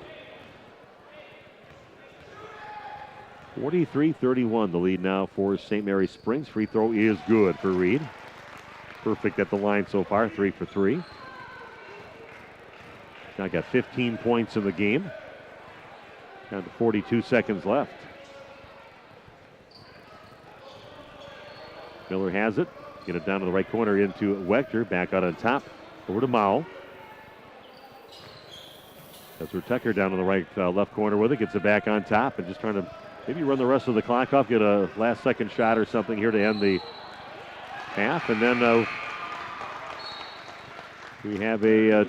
43-31 the lead now for St. Mary Springs. Free throw is good for Reed. Perfect at the line so far, 3 for 3. Now got 15 points in the game. Down to 42 seconds left. Miller has it. Get it down to the right corner into Wechter. Back out on top. Over to Mowell. That's where Tucker down to the right left corner with it. Gets it back on top and just trying to maybe run the rest of the clock off. Get a last second shot or something here to end the half. And then we have a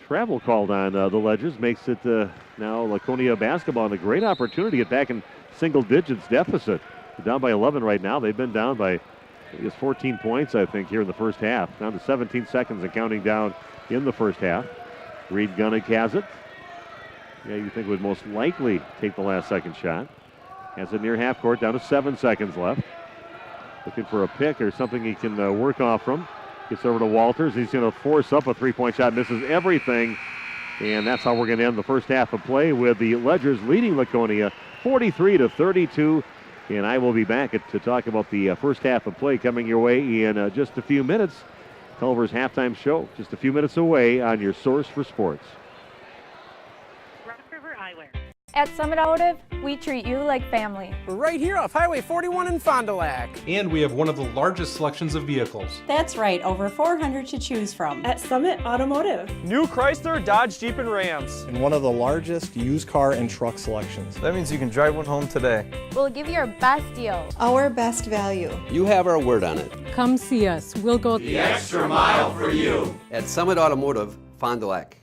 travel called on the Ledgers. Makes it now Laconia basketball, and a great opportunity to get back in single digits deficit. They're down by 11 right now. They've been down by 14 points, I think, here in the first half. Down to 17 seconds and counting down in the first half. Reed Gunnick has it. Yeah, you think would most likely take the last second shot. Has it near half court, down to 7 seconds left. Looking for a pick or something he can work off from. Gets over to Walters. He's going to force up a three-point shot. Misses everything. And that's how we're going to end the first half of play, with the Ledgers leading Laconia 43-32. And I will be back to talk about the first half of play coming your way in just a few minutes. Culver's halftime show, just a few minutes away on your source for sports. At Summit Automotive, we treat you like family. We're right here off Highway 41 in Fond du Lac. And we have one of the largest selections of vehicles. That's right, over 400 to choose from. At Summit Automotive. New Chrysler, Dodge, Jeep, and Rams. And one of the largest used car and truck selections. That means you can drive one home today. We'll give you our best deal. Our best value. You have our word on it. Come see us. We'll go the extra mile for you. At Summit Automotive, Fond du Lac.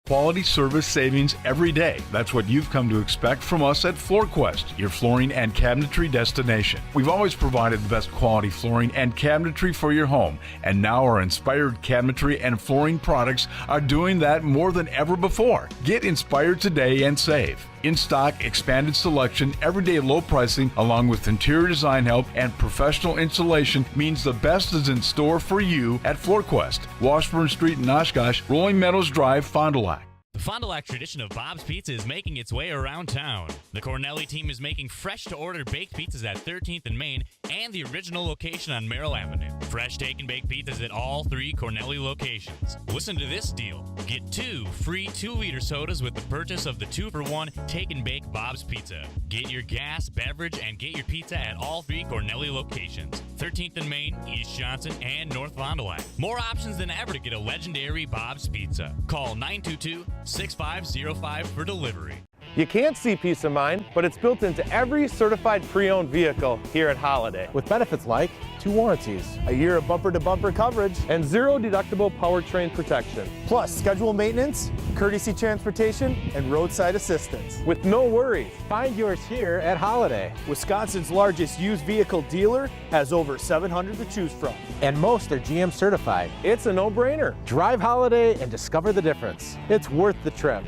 Quality service savings every day. That's what you've come to expect from us at FloorQuest, your flooring and cabinetry destination. We've always provided the best quality flooring and cabinetry for your home, and now our inspired cabinetry and flooring products are doing that more than ever before. Get inspired today and save. In stock, expanded selection, everyday low pricing, along with interior design help and professional installation means the best is in store for you at FloorQuest, Washburn Street in Oshkosh, Rolling Meadows Drive, Fond du Lac. The Fond du Lac tradition of Bob's Pizza is making its way around town. The Cornelli team is making fresh-to-order baked pizzas at 13th and Main and the original location on Merrill Avenue. Fresh take and bake pizzas at all 3 Cornelli locations. Listen to this deal. Get 2 free 2-liter sodas with the purchase of the 2-for-1 take and bake Bob's Pizza. Get your gas, beverage, and get your pizza at all 3 Cornelli locations. 13th and Main, East Johnson, and North Fond du Lac. More options than ever to get a legendary Bob's Pizza. Call 922-6505 for delivery. You can't see peace of mind, but it's built into every certified pre-owned vehicle here at Holiday. With benefits like 2 warranties, A year of bumper-to-bumper coverage, and 0 deductible powertrain protection. Plus, scheduled maintenance, courtesy transportation, and roadside assistance. With no worries. find yours here at Holiday. Wisconsin's largest used vehicle dealer has over 700 to choose from. And most are GM certified. It's a no-brainer. Drive Holiday and discover the difference. It's worth the trip.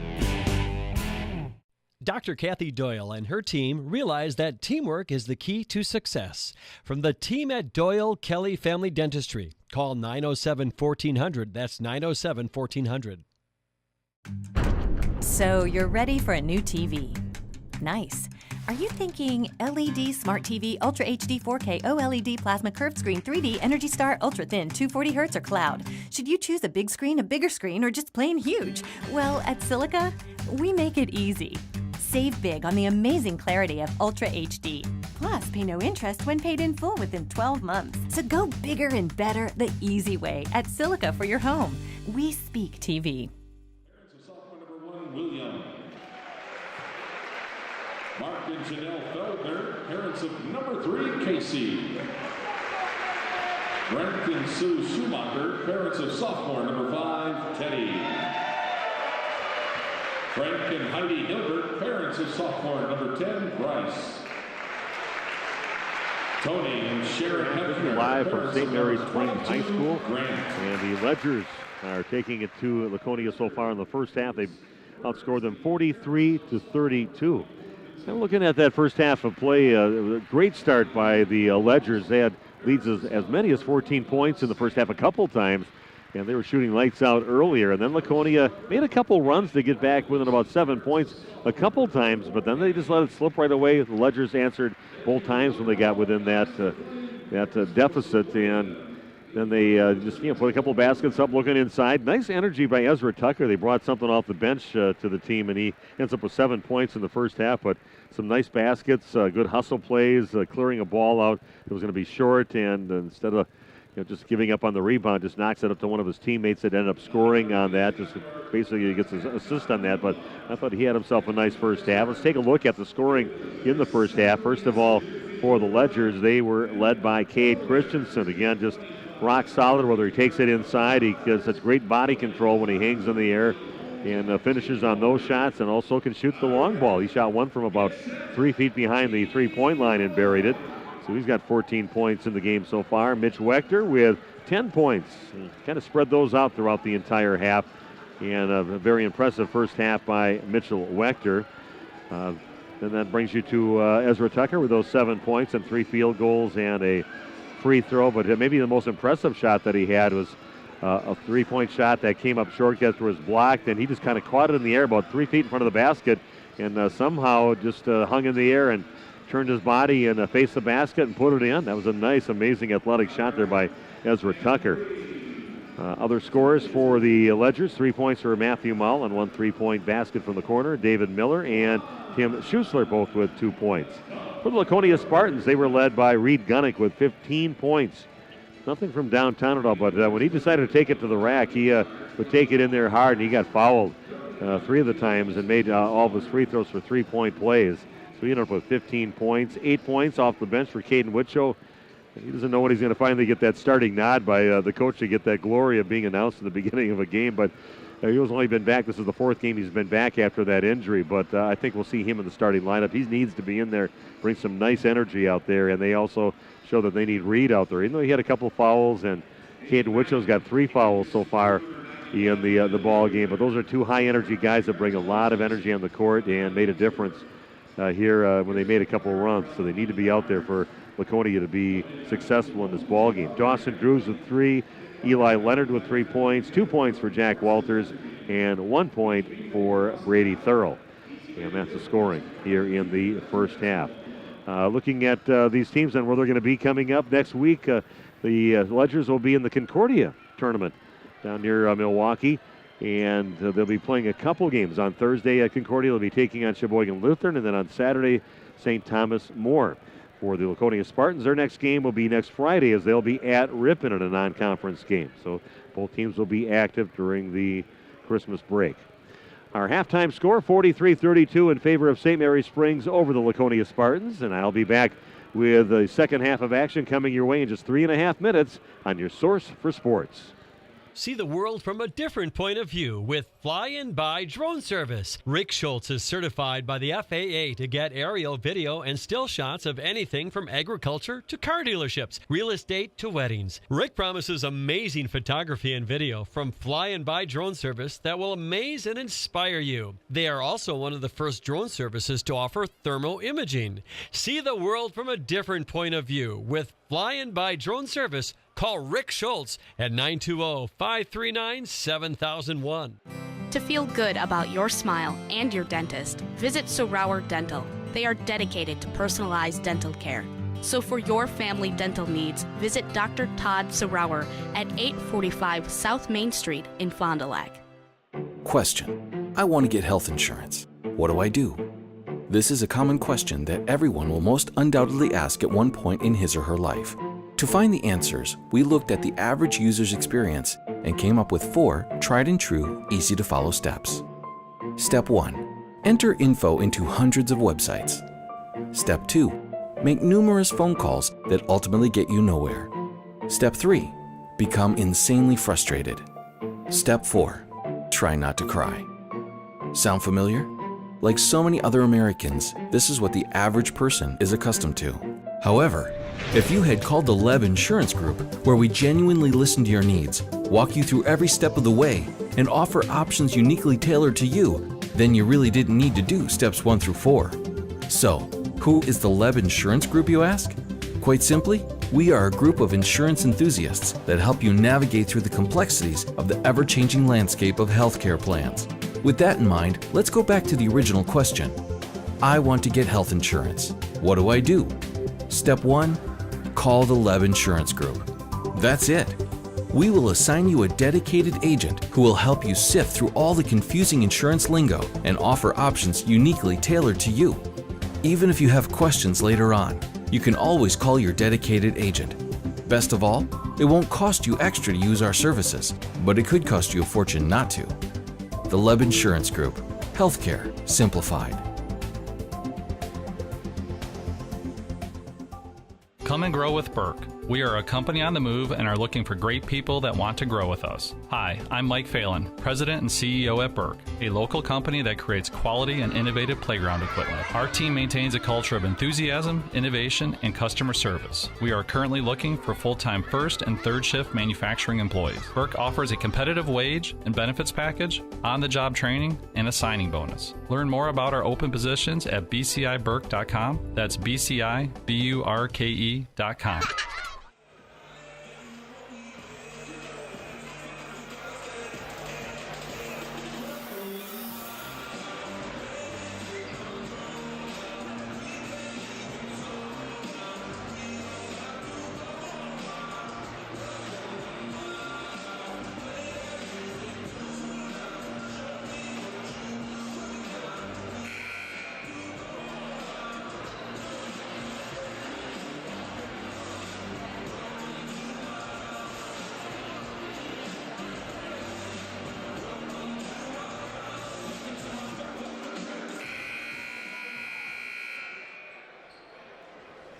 Dr. Kathy Doyle and her team realize that teamwork is the key to success. From the team at Doyle Kelly Family Dentistry, call 907-1400. That's 907-1400. So you're ready for a new TV. Nice. Are you thinking LED Smart TV Ultra HD 4K OLED Plasma Curved Screen 3D Energy Star Ultra Thin 240 Hz or Cloud? Should you choose a big screen, a bigger screen, or just plain huge? Well, at Silica, we make it easy. Save big on the amazing clarity of Ultra HD. Plus, pay no interest when paid in full within 12 months. So go bigger and better the easy way at Silica for your home. We speak TV. William. Mark and Janelle Feldner, parents of number 3, Casey. Brent and Sue Schumacher, parents of sophomore number 5, Teddy. Frank and Heidi Hilbert, parents of sophomore number 10, Bryce. Tony and Sharon Hefner, live from St. Mary's Springs High School. Grant. And the Ledgers are taking it to Laconia so far in the first half. They've outscored them 43-32. And looking at that first half of play, a great start by the Ledgers. They had leads as many as 14 points in the first half a couple times, and they were shooting lights out earlier. And then Laconia made a couple runs to get back within about 7 points a couple times, but then they just let it slip right away. The Ledgers answered both times when they got within that deficit, and then they just put a couple baskets up looking inside. Nice energy by Ezra Tucker. They brought something off the bench to the team, and he ends up with 7 points in the first half, but some nice baskets, good hustle plays, clearing a ball out that was going to be short, and instead of just giving up on the rebound, just knocks it up to one of his teammates that ended up scoring on that. Just basically gets his assist on that, but I thought he had himself a nice first half. Let's take a look at the scoring in the first half. First of all, for the Ledgers, they were led by Cade Christensen. Again, just rock solid, whether he takes it inside. He has such great body control when he hangs in the air and finishes on those shots, and also can shoot the long ball. He shot one from about 3 feet behind the three-point line and buried it. So he's got 14 points in the game so far. Mitch Wechter with 10 points. He kind of spread those out throughout the entire half. And a very impressive first half by Mitchell Wechter. And that brings you to Ezra Tucker with those 7 points and 3 field goals and a free throw. But maybe the most impressive shot that he had was a three-point shot that came up short, was blocked, and he just kind of caught it in the air about 3 feet in front of the basket, and somehow just hung in the air and turned his body and faced the basket and put it in. That was a nice, amazing athletic shot there by Ezra Tucker. Other scores for the Ledgers: 3 points for Matthew Mull and 1 3-point basket from the corner. David Miller and Tim Schussler both with 2 points. For the Laconia Spartans, they were led by Reed Gunnick with 15 points. Nothing from downtown at all, but when he decided to take it to the rack, he would take it in there hard, and he got fouled 3 of the times and made all of his free throws for 3-point plays. So he ended up with 15 points, 8 points off the bench for Caden Witcho. He doesn't know when he's going to finally get that starting nod by the coach to get that glory of being announced in the beginning of a game, but he has only been back. This is the 4th game he's been back after that injury, but I think we'll see him in the starting lineup. He needs to be in there, bring some nice energy out there, and they also show that they need Reed out there. Even though he had a couple fouls, and Caden Witcho's got 3 fouls so far in the ball game, but those are 2 high-energy guys that bring a lot of energy on the court and made a difference here when they made a couple runs. So they need to be out there for Laconia to be successful in this ball game. Dawson Drews with 3, Eli Leonard with 3 points, 2 points for Jack Walters, and 1 point for Brady Thurl. And that's the scoring here in the first half. Looking at these teams and where they're going to be coming up next week, the Ledgers will be in the Concordia tournament down near Milwaukee, and they'll be playing a couple games. On Thursday at Concordia, they'll be taking on Sheboygan Lutheran, and then on Saturday, St. Thomas More. For the Laconia Spartans, their next game will be next Friday, as they'll be at Ripon in a non-conference game. So both teams will be active during the Christmas break. Our halftime score, 43-32 in favor of St. Mary's Springs over the Laconia Spartans. And I'll be back with the second half of action coming your way in just 3.5 minutes on your source for sports. See the world from a different point of view with Fly-In-By Drone Service. Rick Schultz is certified by the FAA to get aerial, video, and still shots of anything from agriculture to car dealerships, real estate to weddings. Rick promises amazing photography and video from Fly-In-By Drone Service that will amaze and inspire you. They are also one of the first drone services to offer thermal imaging. See the world from a different point of view with Fly-In-By Drone Service. Call Rick Schultz at 920-539-7001. To feel good about your smile and your dentist, visit Sorauer Dental. They are dedicated to personalized dental care. So for your family dental needs, visit Dr. Todd Sauer at 845 South Main Street in Fond du Lac. Question: I want to get health insurance. What do I do? This is a common question that everyone will most undoubtedly ask at one point in his or her life. To find the answers, we looked at the average user's experience and came up with 4 tried and true, easy to follow steps. Step 1. Enter info into hundreds of websites. Step 2. Make numerous phone calls that ultimately get you nowhere. Step 3. Become insanely frustrated. Step 4. Try not to cry. Sound familiar? Like so many other Americans, this is what the average person is accustomed to. However, if you had called the Leb Insurance Group, where we genuinely listen to your needs, walk you through every step of the way, and offer options uniquely tailored to you, then you really didn't need to do steps 1 through 4. So, who is the Leb Insurance Group, you ask? Quite simply, we are a group of insurance enthusiasts that help you navigate through the complexities of the ever-changing landscape of healthcare plans. With that in mind, let's go back to the original question. I want to get health insurance. What do I do? Step 1, call the Leb Insurance Group. That's it. We will assign you a dedicated agent who will help you sift through all the confusing insurance lingo and offer options uniquely tailored to you. Even if you have questions later on, you can always call your dedicated agent. Best of all, it won't cost you extra to use our services, but it could cost you a fortune not to. The Leb Insurance Group. Healthcare simplified. Come and grow with Burke. We are a company on the move and are looking for great people that want to grow with us. Hi, I'm Mike Phelan, President and CEO at Burke, a local company that creates quality and innovative playground equipment. Our team maintains a culture of enthusiasm, innovation, and customer service. We are currently looking for full-time first and third shift manufacturing employees. Burke offers a competitive wage and benefits package, on-the-job training, and a signing bonus. Learn more about our open positions at bciburke.com. That's bciburke.com.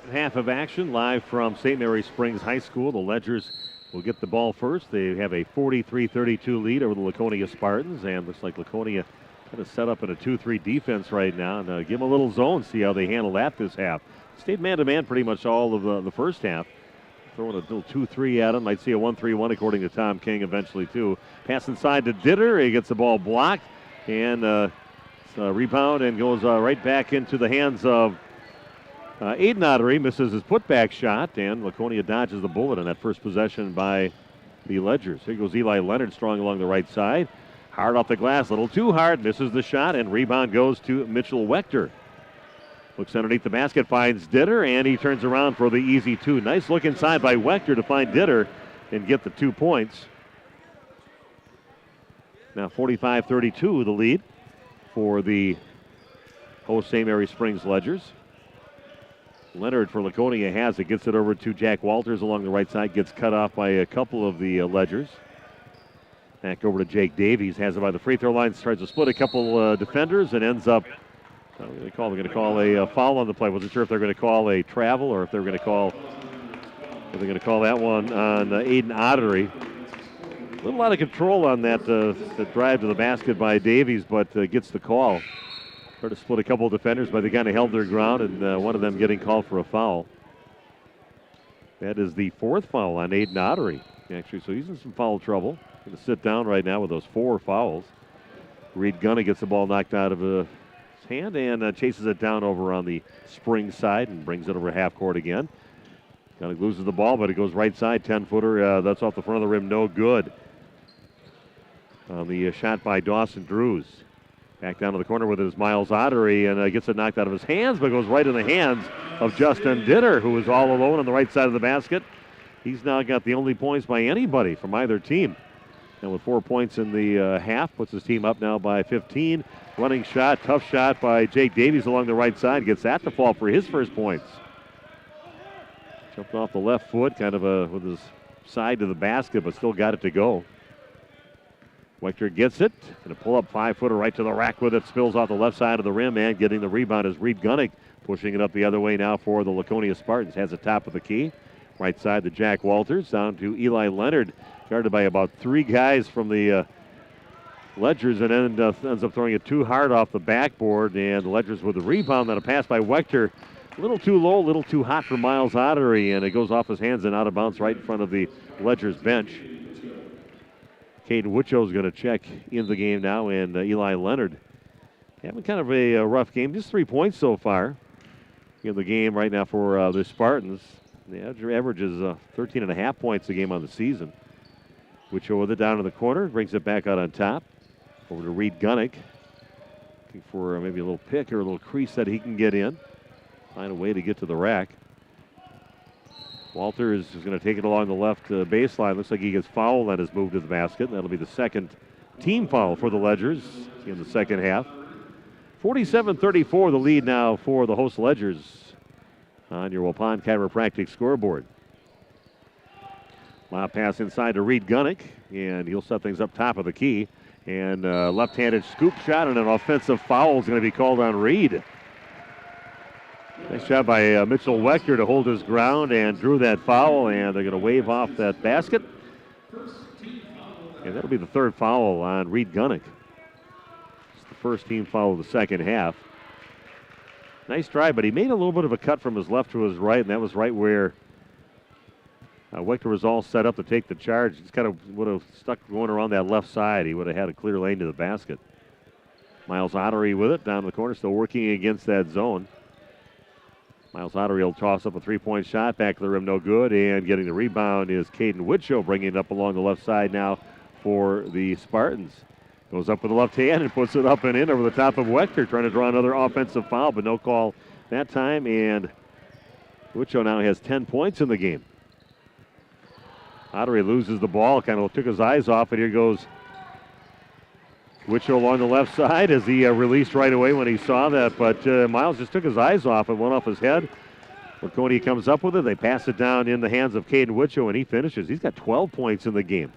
Half of action live from St. Mary Springs High School. The Ledgers will get the ball first. They have a 43-32 lead over the Laconia Spartans, and looks like Laconia kind of set up in a 2-3 defense right now. And give them a little zone, see how they handle that this half. Stayed man-to-man pretty much all of the first half. Throwing a little 2-3 at him. Might see a 1-3-1 according to Tom King eventually too. Pass inside to Ditter. He gets the ball blocked, and rebound and goes right back into the hands of Aiden Ottery. Misses his putback shot, and Laconia dodges the bullet on that first possession by the Ledgers. Here goes Eli Leonard strong along the right side. Hard off the glass, a little too hard, misses the shot, and rebound goes to Mitchell Wechter. Looks underneath the basket, finds Ditter, and he turns around for the easy 2. Nice look inside by Wechter to find Ditter and get the 2 points. Now 45-32 the lead for the host St. Mary Springs Ledgers. Leonard for Laconia has it, gets it over to Jack Walters along the right side, gets cut off by a couple of the Ledgers. Back over to Jake Davies, has it by the free throw line, tries to split a couple defenders and ends up, they're going to call a foul on the play. Wasn't sure if they're going to call a travel or if they're going to call that one on Aiden Ottery. A little out of control on that drive to the basket by Davies, but gets the call. Tried to split a couple of defenders, but they kind of held their ground, and one of them getting called for a foul. That is the 4th foul on Aiden Ottery, actually, so he's in some foul trouble. Going to sit down right now with those 4 fouls. Reed Gunna gets the ball knocked out of his hand and chases it down over on the Springs side and brings it over half court again. Kind of loses the ball, but it goes right side, 10-footer. That's off the front of the rim, no good. On the shot by Dawson Drews. Back down to the corner with his Miles Ottery, and gets it knocked out of his hands, but goes right in the hands of Justin Dinner, who is all alone on the right side of the basket. He's now got the only points by anybody from either team. And with 4 points in the half, puts his team up now by 15. Running shot, tough shot by Jake Davies along the right side. Gets that to fall for his first points. Jumped off the left foot, kind of with his side to the basket, but still got it to go. Wechter gets it. Going to pull up 5-footer right to the rack with it. Spills off the left side of the rim, and getting the rebound is Reed Gunnick. Pushing it up the other way now for the Laconia Spartans. Has the top of the key. Right side to Jack Walters. Down to Eli Leonard. Guarded by about 3 guys from the Ledgers, and ends up throwing it too hard off the backboard. And the Ledgers with the rebound. Then a pass by Wechter. A little too low, a little too hot for Miles Ottery, and it goes off his hands and out of bounds right in front of the Ledgers bench. Caden Wichow is going to check in the game now, and Eli Leonard having kind of a rough game. Just 3 points so far in the game right now for the Spartans. The average is 13.5 points a game on the season. Wichow with it down in the corner, brings it back out on top. Over to Reed Gunnick. Looking for maybe a little pick or a little crease that he can get in. Find a way to get to the rack. Walter is going to take it along the left baseline. Looks like he gets fouled on his move to the basket. That'll be the second team foul for the Ledgers in the second half. 47-34 the lead now for the host Ledgers on your Waupun Chiropractic scoreboard. Lob pass inside to Reed Gunnick, and he'll set things up top of the key. And left-handed scoop shot, and an offensive foul is going to be called on Reed. Nice job by Mitchell Wechter to hold his ground and drew that foul, and they're going to wave off that basket. And that'll be the third foul on Reed Gunnick. It's the first team foul of the second half. Nice drive, but he made a little bit of a cut from his left to his right, and that was right where Wechter was all set up to take the charge. Just kind of would have stuck going around that left side. He would have had a clear lane to the basket. Miles Ottery with it down in the corner, still working against that zone. Miles Ottery will toss up a three-point shot. Back to the rim, no good. And getting the rebound is Caden Wichow, bringing it up along the left side now for the Spartans. Goes up with the left hand and puts it up and in over the top of Wechter, trying to draw another offensive foul, but no call that time. And Wichow now has 10 points in the game. Ottery loses the ball, kind of took his eyes off it. Here goes Wichow along the left side as he released right away when he saw that, but Miles just took his eyes off it, went off his head. Laconia comes up with it. They pass it down in the hands of Caden Wichow, and he finishes. He's got 12 points in the game.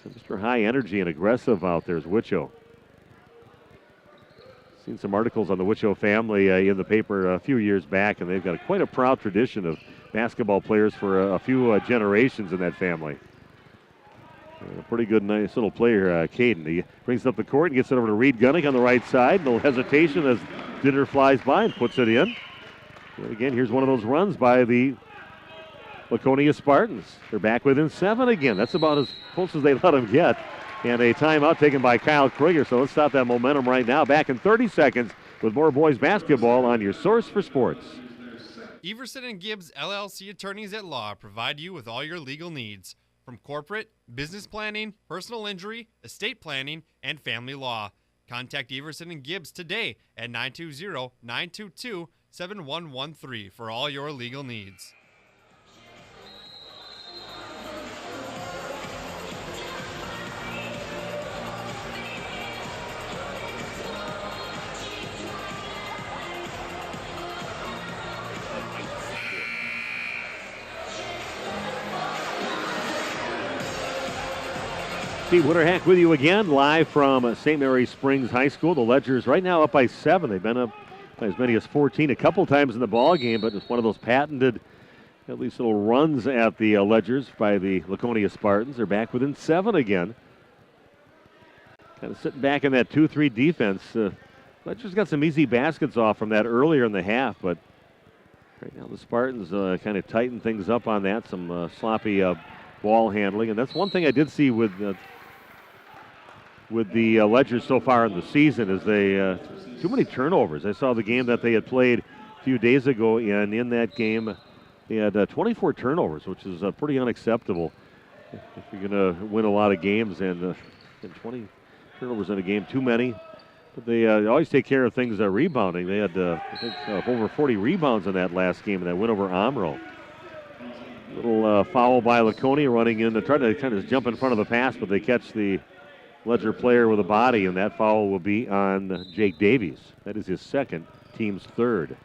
So Mr. High energy and aggressive out there is Wichow. Seen some articles on the Wichow family in the paper a few years back, and they've got quite a proud tradition of basketball players for a few generations in that family. A pretty good, nice little player, Caden. He brings it up the court and gets it over to Reed Gunnick on the right side. No hesitation as Dinner flies by and puts it in. And again, here's one of those runs by the Laconia Spartans. They're back within 7 again. That's about as close as they let them get. And a timeout taken by Kyle Krieger. So let's stop that momentum right now. Back in 30 seconds with more boys basketball on your source for sports. Everson and Gibbs LLC attorneys at law provide you with all your legal needs. From corporate, business planning, personal injury, estate planning, and family law. Contact Everson and Gibbs today at 920-922-7113 for all your legal needs. Steve Winterhack with you again, live from St. Mary Springs High School. The Ledgers right now up by 7. They've been up by as many as 14 a couple times in the ball game, but it's one of those patented, at least little runs at the Ledgers by the Laconia Spartans. They're back within 7 again. Kind of sitting back in that 2-3 defense. Ledgers got some easy baskets off from that earlier in the half, but right now the Spartans kind of tighten things up on that. Some sloppy ball handling, and that's one thing I did see with the Ledgers so far in the season is they too many turnovers. I saw the game that they had played a few days ago, and in that game they had 24 turnovers, which is pretty unacceptable if you're going to win a lot of games, and 20 turnovers in a game, too many. But they always take care of things rebounding. They had, I think, over 40 rebounds in that last game, and that win over Amro. Little foul by Laconia running in to try to kind of jump in front of the pass, but they catch the Ledger player with a body, and that foul will be on Jake Davies. That is his second, team's third.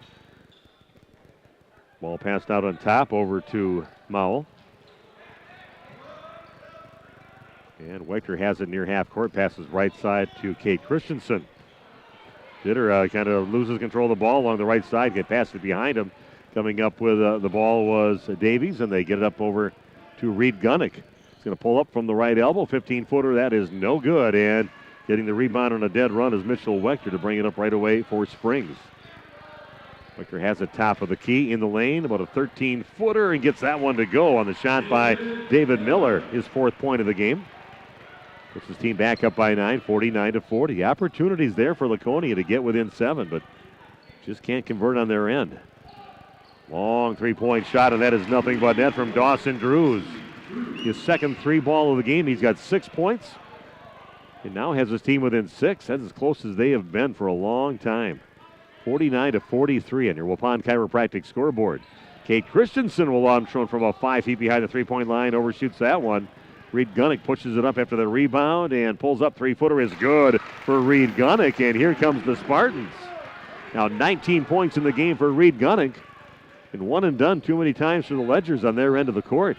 Ball passed out on top over to Mowell. And Wechter has it near half court, passes right side to Kate Christensen. Ditter kind of loses control of the ball along the right side, get past it behind him. Coming up with the ball was Davies, and they get it up over to Reed Gunnick. He's going to pull up from the right elbow, 15-footer. That is no good, and getting the rebound on a dead run is Mitchell Wechter to bring it up right away for Springs. Wechter has it top of the key in the lane, about a 13-footer, and gets that one to go on the shot by David Miller, his fourth point of the game. Puts his team back up by 9, 49-40. Opportunities there for Laconia to get within 7, but just can't convert on their end. Long three-point shot, and that is nothing but net from Dawson Drews. His second three ball of the game. He's got 6 points, and now has his team within 6. That's as close as they have been for a long time. 49-43 on your Waupun Chiropractic scoreboard. Kate Christensen will launch one from about 5 feet behind the three-point line, overshoots that one. Reed Gunnick pushes it up after the rebound and pulls up. Three-footer is good for Reed Gunnick, and here comes the Spartans. Now 19 points in the game for Reed Gunnick, and one and done too many times for the Ledgers on their end of the court.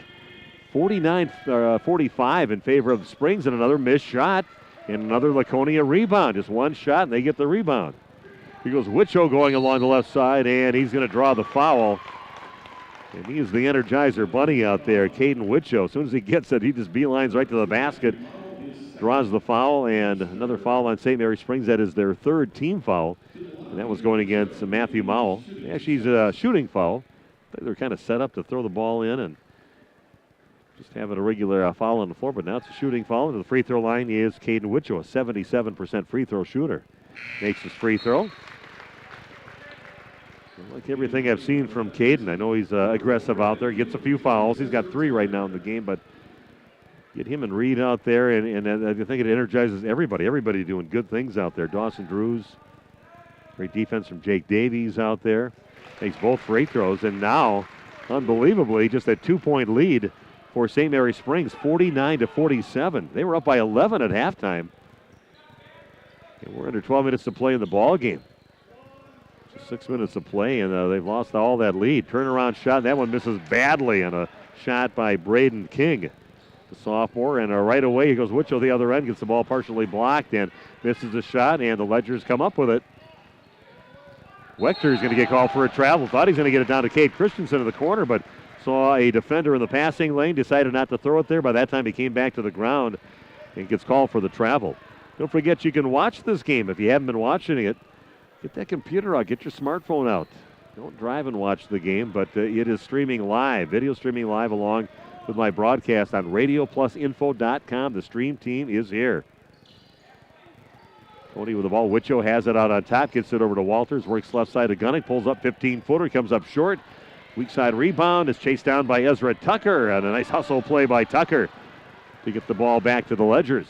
49-45 in favor of Springs, and another missed shot, and another Laconia rebound. Just one shot, and they get the rebound. Here goes Wicho going along the left side, and he's going to draw the foul. And he is the Energizer Bunny out there, Caden Wicho. As soon as he gets it, he just beelines right to the basket, draws the foul, and another foul on St. Mary Springs. That is their third team foul, and that was going against Matthew Mowell. Actually, he's a shooting foul. They're kind of set up to throw the ball in and just having a regular foul on the floor, but now it's a shooting foul. And the free throw line is Caden Wicho, a 77% free throw shooter. Makes his free throw. I like everything I've seen from Caden. I know he's aggressive out there. Gets a few fouls. He's got 3 right now in the game, but get him and Reed out there, and I think it energizes everybody. Everybody doing good things out there. Dawson Drews, great defense from Jake Davies out there. Makes both free throws, and now, unbelievably, just a 2-point lead for St. Mary Springs, 49-47. They were up by 11 at halftime. And we're under 12 minutes to play in the ball game. 6 minutes to play, and they've lost all that lead. Turnaround shot, that one misses badly on a shot by Braden King, the sophomore. And right away, he goes Wicho the other end, gets the ball partially blocked and misses the shot, and the Ledgers come up with it. Wechter is going to get called for a travel. Thought he's going to get it down to Kate Christensen in the corner, but saw a defender in the passing lane, decided not to throw it there. By that time, he came back to the ground and gets called for the travel. Don't forget, you can watch this game if you haven't been watching it. Get that computer out. Get your smartphone out. Don't drive and watch the game, but it is streaming live, video streaming live along with my broadcast on radioplusinfo.com. The stream team is here. Cody with the ball. Wicho has it out on top, gets it over to Walters, works left side of Gunnick, pulls up 15-footer, comes up short. Weak side rebound is chased down by Ezra Tucker, and a nice hustle play by Tucker to get the ball back to the Ledgers.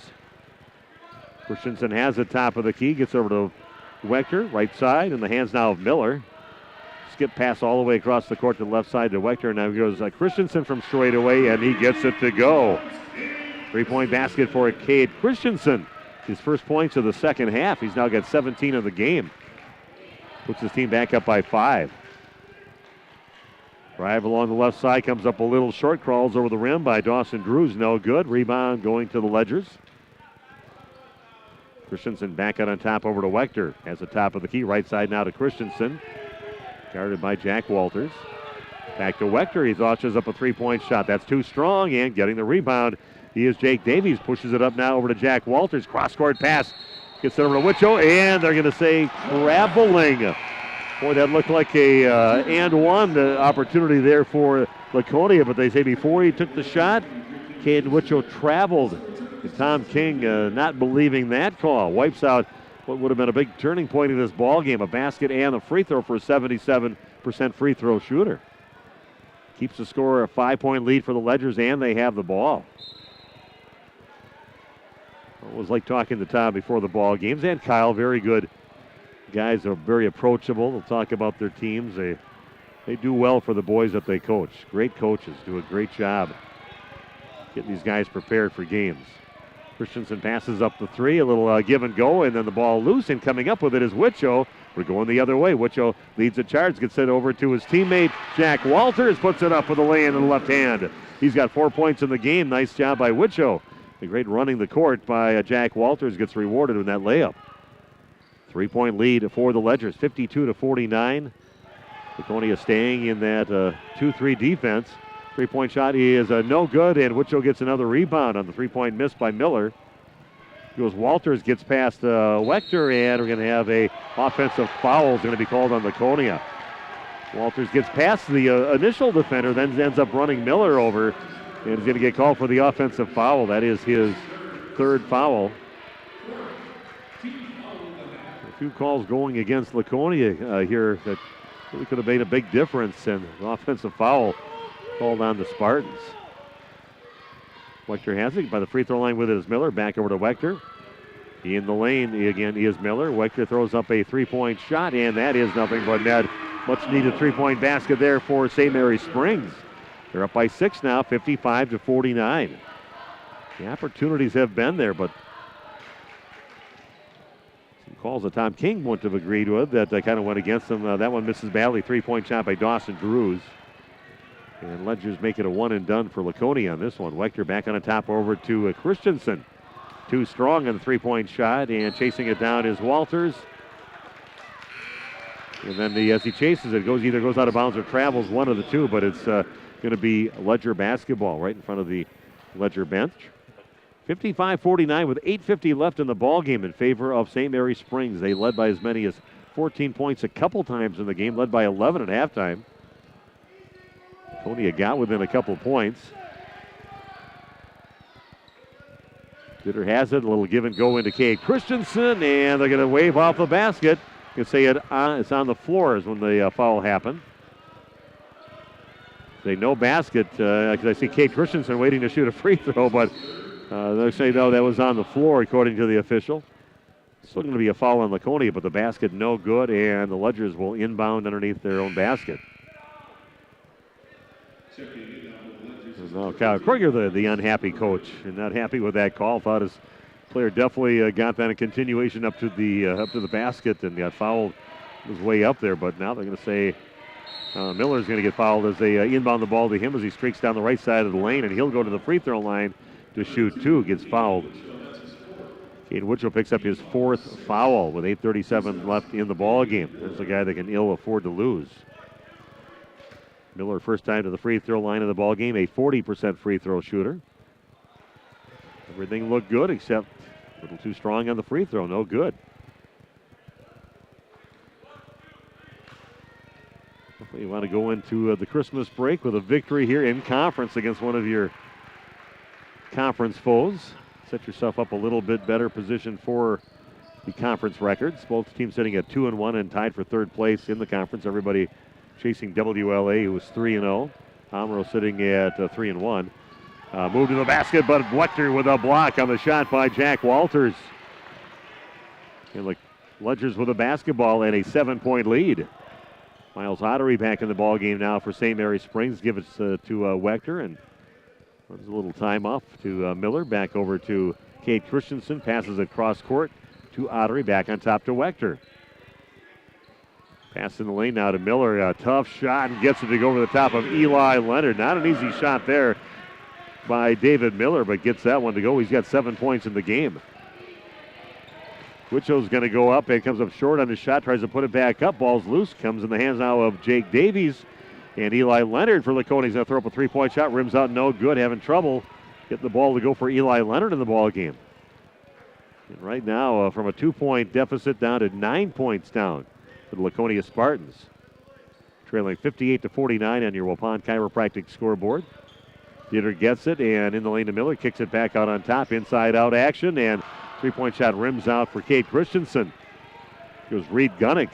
Christensen has it top of the key, gets over to Wechter, right side, in the hands now of Miller. Skip pass all the way across the court to the left side to Wechter. Now goes Christensen from straight away, and he gets it to go. 3-point basket for Cade Christensen. His first points of the second half. He's now got 17 of the game. Puts his team back up by 5. Drive along the left side, comes up a little short, crawls over the rim by Dawson Drews. No good. Rebound going to the Ledgers. Christensen back out on top over to Wechter. Has the top of the key. Right side now to Christensen. Guarded by Jack Walters. Back to Wechter. He launches up a 3-point shot. That's too strong, and getting the rebound, he is Jake Davies. Pushes it up now over to Jack Walters. Cross-court pass. Gets it over to Wicho, and they're going to say traveling. Boy, that looked like a and-one opportunity there for Laconia, but they say before he took the shot, Caden Wicho traveled. And Tom King not believing that call. Wipes out what would have been a big turning point in this ball game, a basket and a free throw for a 77% free throw shooter. Keeps the score a 5-point lead for the Ledgers, and they have the ball. It was like talking to Tom before the ball games, and Kyle, very good guys, are very approachable. They'll talk about their teams. They do well for the boys that they coach. Great coaches do a great job getting these guys prepared for games. Christensen passes up the three, a little give and go, and then the ball loose, and coming up with it is Wicho. We're going the other way. Wicho leads the charge, gets it over to his teammate, Jack Walters, puts it up with a lay-in in the left hand. He's got 4 points in the game. Nice job by Wicho. The great running the court by Jack Walters gets rewarded with that layup. 3-point lead for the Ledgers, 52-49. Laconia staying in that 2-3 defense. 3-point shot is no good, and Wicho gets another rebound on the 3-point miss by Miller. Goes Walters, gets past Wechter, and we're going to have a offensive foul is going to be called on Laconia. Walters gets past the initial defender, then ends up running Miller over, and is going to get called for the offensive foul. That is his third foul. A few calls going against Laconia here that really could have made a big difference, and an offensive foul called on the Spartans. Wechter has it by the free throw line with it is Miller. Back over to Wechter. In the lane again is Miller. Wechter throws up a 3-point shot, and that is nothing but net. Much needed 3-point basket there for St. Mary's Springs. They're up by 6 now, 55-49. The opportunities have been there, but some calls that Tom King wouldn't have agreed with that kind of went against them. That one misses badly. 3-point shot by Dawson Drews. And Ledgers make it a one and done for Laconia on this one. Wechter back on the top over to Christensen. Too strong on the 3-point shot, and chasing it down is Walters. And then as he chases it, either goes out of bounds or travels, one of the two, but it's going to be Ledger basketball right in front of the Ledger bench. 55-49 with 8:50 left in the ball game in favor of St. Mary's Springs. They led by as many as 14 points a couple times in the game, led by 11 at halftime. Laconia got within a couple points. Ditter has it, a little give and go into Cade Christensen, and they're going to wave off the basket. You can say it's on the floor is when the foul happened. Say no basket, because I see Cade Christensen waiting to shoot a free throw, but they say no, that was on the floor according to the official. Still going to be a foul on Laconia, but the basket no good, and the Ledgers will inbound underneath their own basket. Now Kyle Krieger, the unhappy coach, and not happy with that call. Thought his player definitely got that in continuation up to the basket and got fouled. Was way up there, but now they're going to say Miller's going to get fouled as they inbound the ball to him as he streaks down the right side of the lane, and he'll go to the free throw line to shoot two. Gets fouled. Cade Wicho picks up his fourth foul with 8:37 left in the ball game. There's a guy that can ill afford to lose. Miller first time to the free throw line of the ball game, a 40% free throw shooter. Everything looked good except a little too strong on the free throw, no good. You want to go into the Christmas break with a victory here in conference against one of your conference foes. Set yourself up a little bit better position for the conference records. Both teams sitting at 2-1 and tied for third place in the conference. Everybody chasing WLA, who was 3-0. Amaro sitting at 3-1. Moved to the basket, but Wechter with a block on the shot by Jack Walters. And the Ledgers with a basketball and a 7-point lead. Miles Ottery back in the ball game now for St. Mary's Springs. Give it to Wechter, and runs a little time off to Miller. Back over to Cade Christensen. Passes it cross court to Ottery. Back on top to Wechter. Pass in the lane now to Miller. A tough shot, and gets it to go over the top of Eli Leonard. Not an easy shot there by David Miller, but gets that one to go. He's got 7 points in the game. Wicho's going to go up and comes up short on his shot. Tries to put it back up. Ball's loose. Comes in the hands now of Jake Davies. And Eli Leonard for Laconia. He's going to throw up a 3-point shot. Rims out, no good. Having trouble getting the ball to go for Eli Leonard in the ball game. And right now, from a 2-point deficit down to 9 points down for the Laconia Spartans. Trailing 58-49 on your Waupun Chiropractic scoreboard. Dieter gets it, and in the lane to Miller. Kicks it back out on top. Inside-out action, and 3-point shot rims out for Cade Christensen. Goes Reed Gunnick.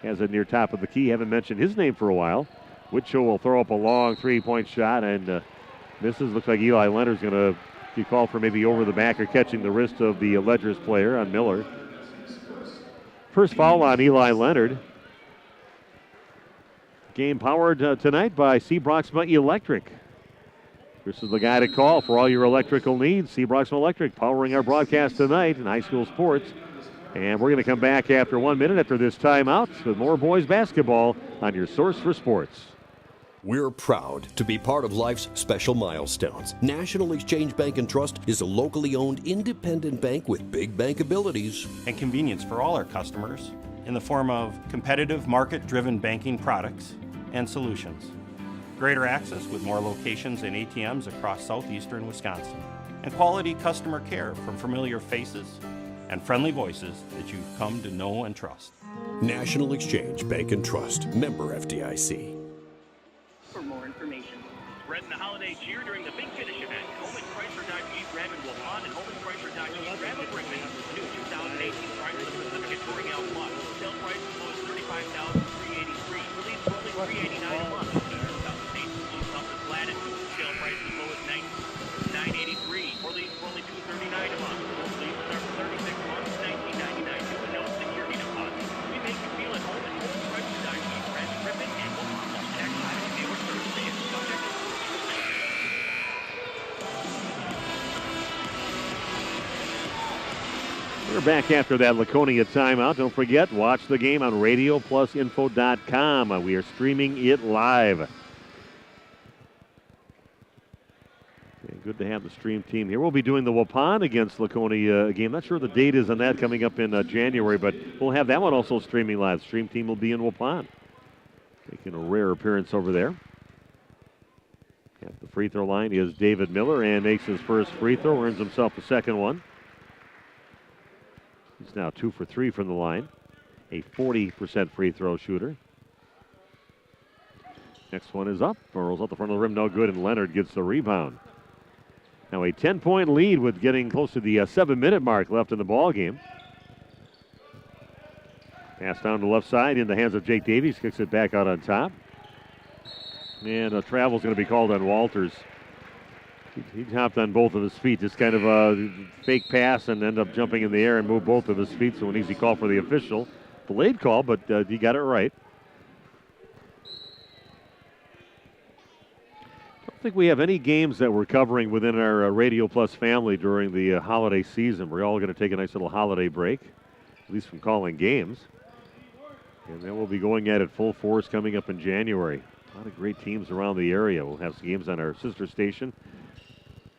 Has it near top of the key. Haven't mentioned his name for a while. Wicho will throw up a long 3-point shot, and misses. Looks like Eli Leonard's going to Rescue call for maybe over the back or catching the wrist of the Ledgers player on Miller. First foul on Eli Leonard. Game powered tonight by Seabroxma Electric. This is the guy to call for all your electrical needs. Seabroxma Electric powering our broadcast tonight in high school sports. And we're going to come back after 1 minute after this timeout with more boys basketball on your source for sports. We're proud to be part of life's special milestones. National Exchange Bank and Trust is a locally owned independent bank with big bank abilities and convenience for all our customers in the form of competitive market-driven banking products and solutions. Greater access with more locations and ATMs across southeastern Wisconsin. And quality customer care from familiar faces and friendly voices that you've come to know and trust. National Exchange Bank and Trust, member FDIC. For more information, spreading the holiday cheer during the Big Finish event. Home and Chrysler Dodge Jeep Ram in Waupun and Home and Chrysler Dodge Jeep Ram in Brickman. New 2018 Chrysler Pacifica Touring L Plus. Sale price as low as $35,383. Release for only $389 a month. Features South State Blue Compass Latitude. Sale price as low as $983. Release for only $239 a month. Lease start for 36 months, $19.99. New and no security deposit. We make you feel at home at Home and Chrysler Dodge Jeep Ram in Brickman and Waupun. Next time we deal with Thursday is subject to We're back after that Laconia timeout. Don't forget, watch the game on RadioPlusInfo.com. We are streaming it live. Okay, good to have the stream team here. We'll be doing the Waupun against Laconia game. Not sure the date is on that coming up in January, but we'll have that one also streaming live. Stream team will be in Waupun. Making a rare appearance over there. At the free throw line is David Miller and makes his first free throw, earns himself the second one. He's now 2 for 3 from the line. A 40% free throw shooter. Next one is up. Rolls out the front of the rim, no good, and Leonard gets the rebound. Now a 10-point lead with getting close to the 7-minute mark left in the ball game. Pass down to the left side in the hands of Jake Davies. Kicks it back out on top. And a travel's going to be called on Walters. He hopped on both of his feet, just kind of a fake pass and end up jumping in the air and move both of his feet. So an easy call for the official. Delayed call, but he got it right. I don't think we have any games that we're covering within our Radio Plus family during the holiday season. We're all going to take a nice little holiday break, at least from calling games. And then we'll be going at it full force coming up in January. A lot of great teams around the area. We'll have some games on our sister station,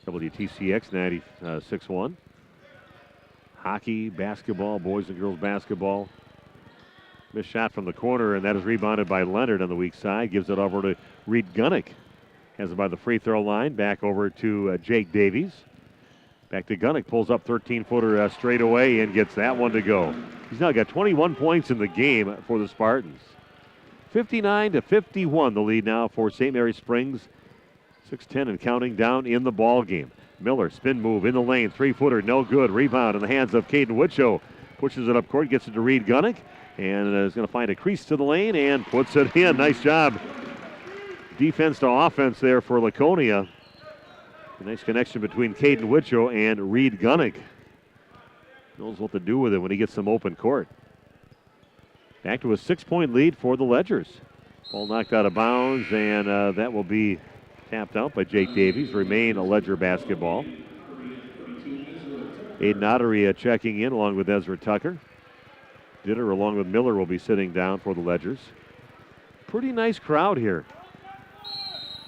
WTCX 96.1. Hockey, basketball, boys and girls basketball. Missed shot from the corner, and that is rebounded by Leonard on the weak side. Gives it over to Reed Gunnick. Has it by the free throw line. Back over to Jake Davies. Back to Gunnick. Pulls up 13-footer straight away and gets that one to go. He's now got 21 points in the game for the Spartans. 59-51, the lead now for St. Mary Springs. 6:10 and counting down in the ball game. Miller, spin move in the lane, 3-footer, no good. Rebound in the hands of Caden Witcho. Pushes it up court, gets it to Reed Gunnick, and is going to find a crease to the lane and puts it in. Nice job. Defense to offense there for Laconia. A nice connection between Caden Witcho and Reed Gunnick. Knows what to do with it when he gets some open court. Back to a 6-point lead for the Ledgers. Ball knocked out of bounds, and that will be tapped out by Jake Davies. Remain a Ledger basketball. Aiden Ottery checking in along with Ezra Tucker. Ditter along with Miller will be sitting down for the Ledgers. Pretty nice crowd here.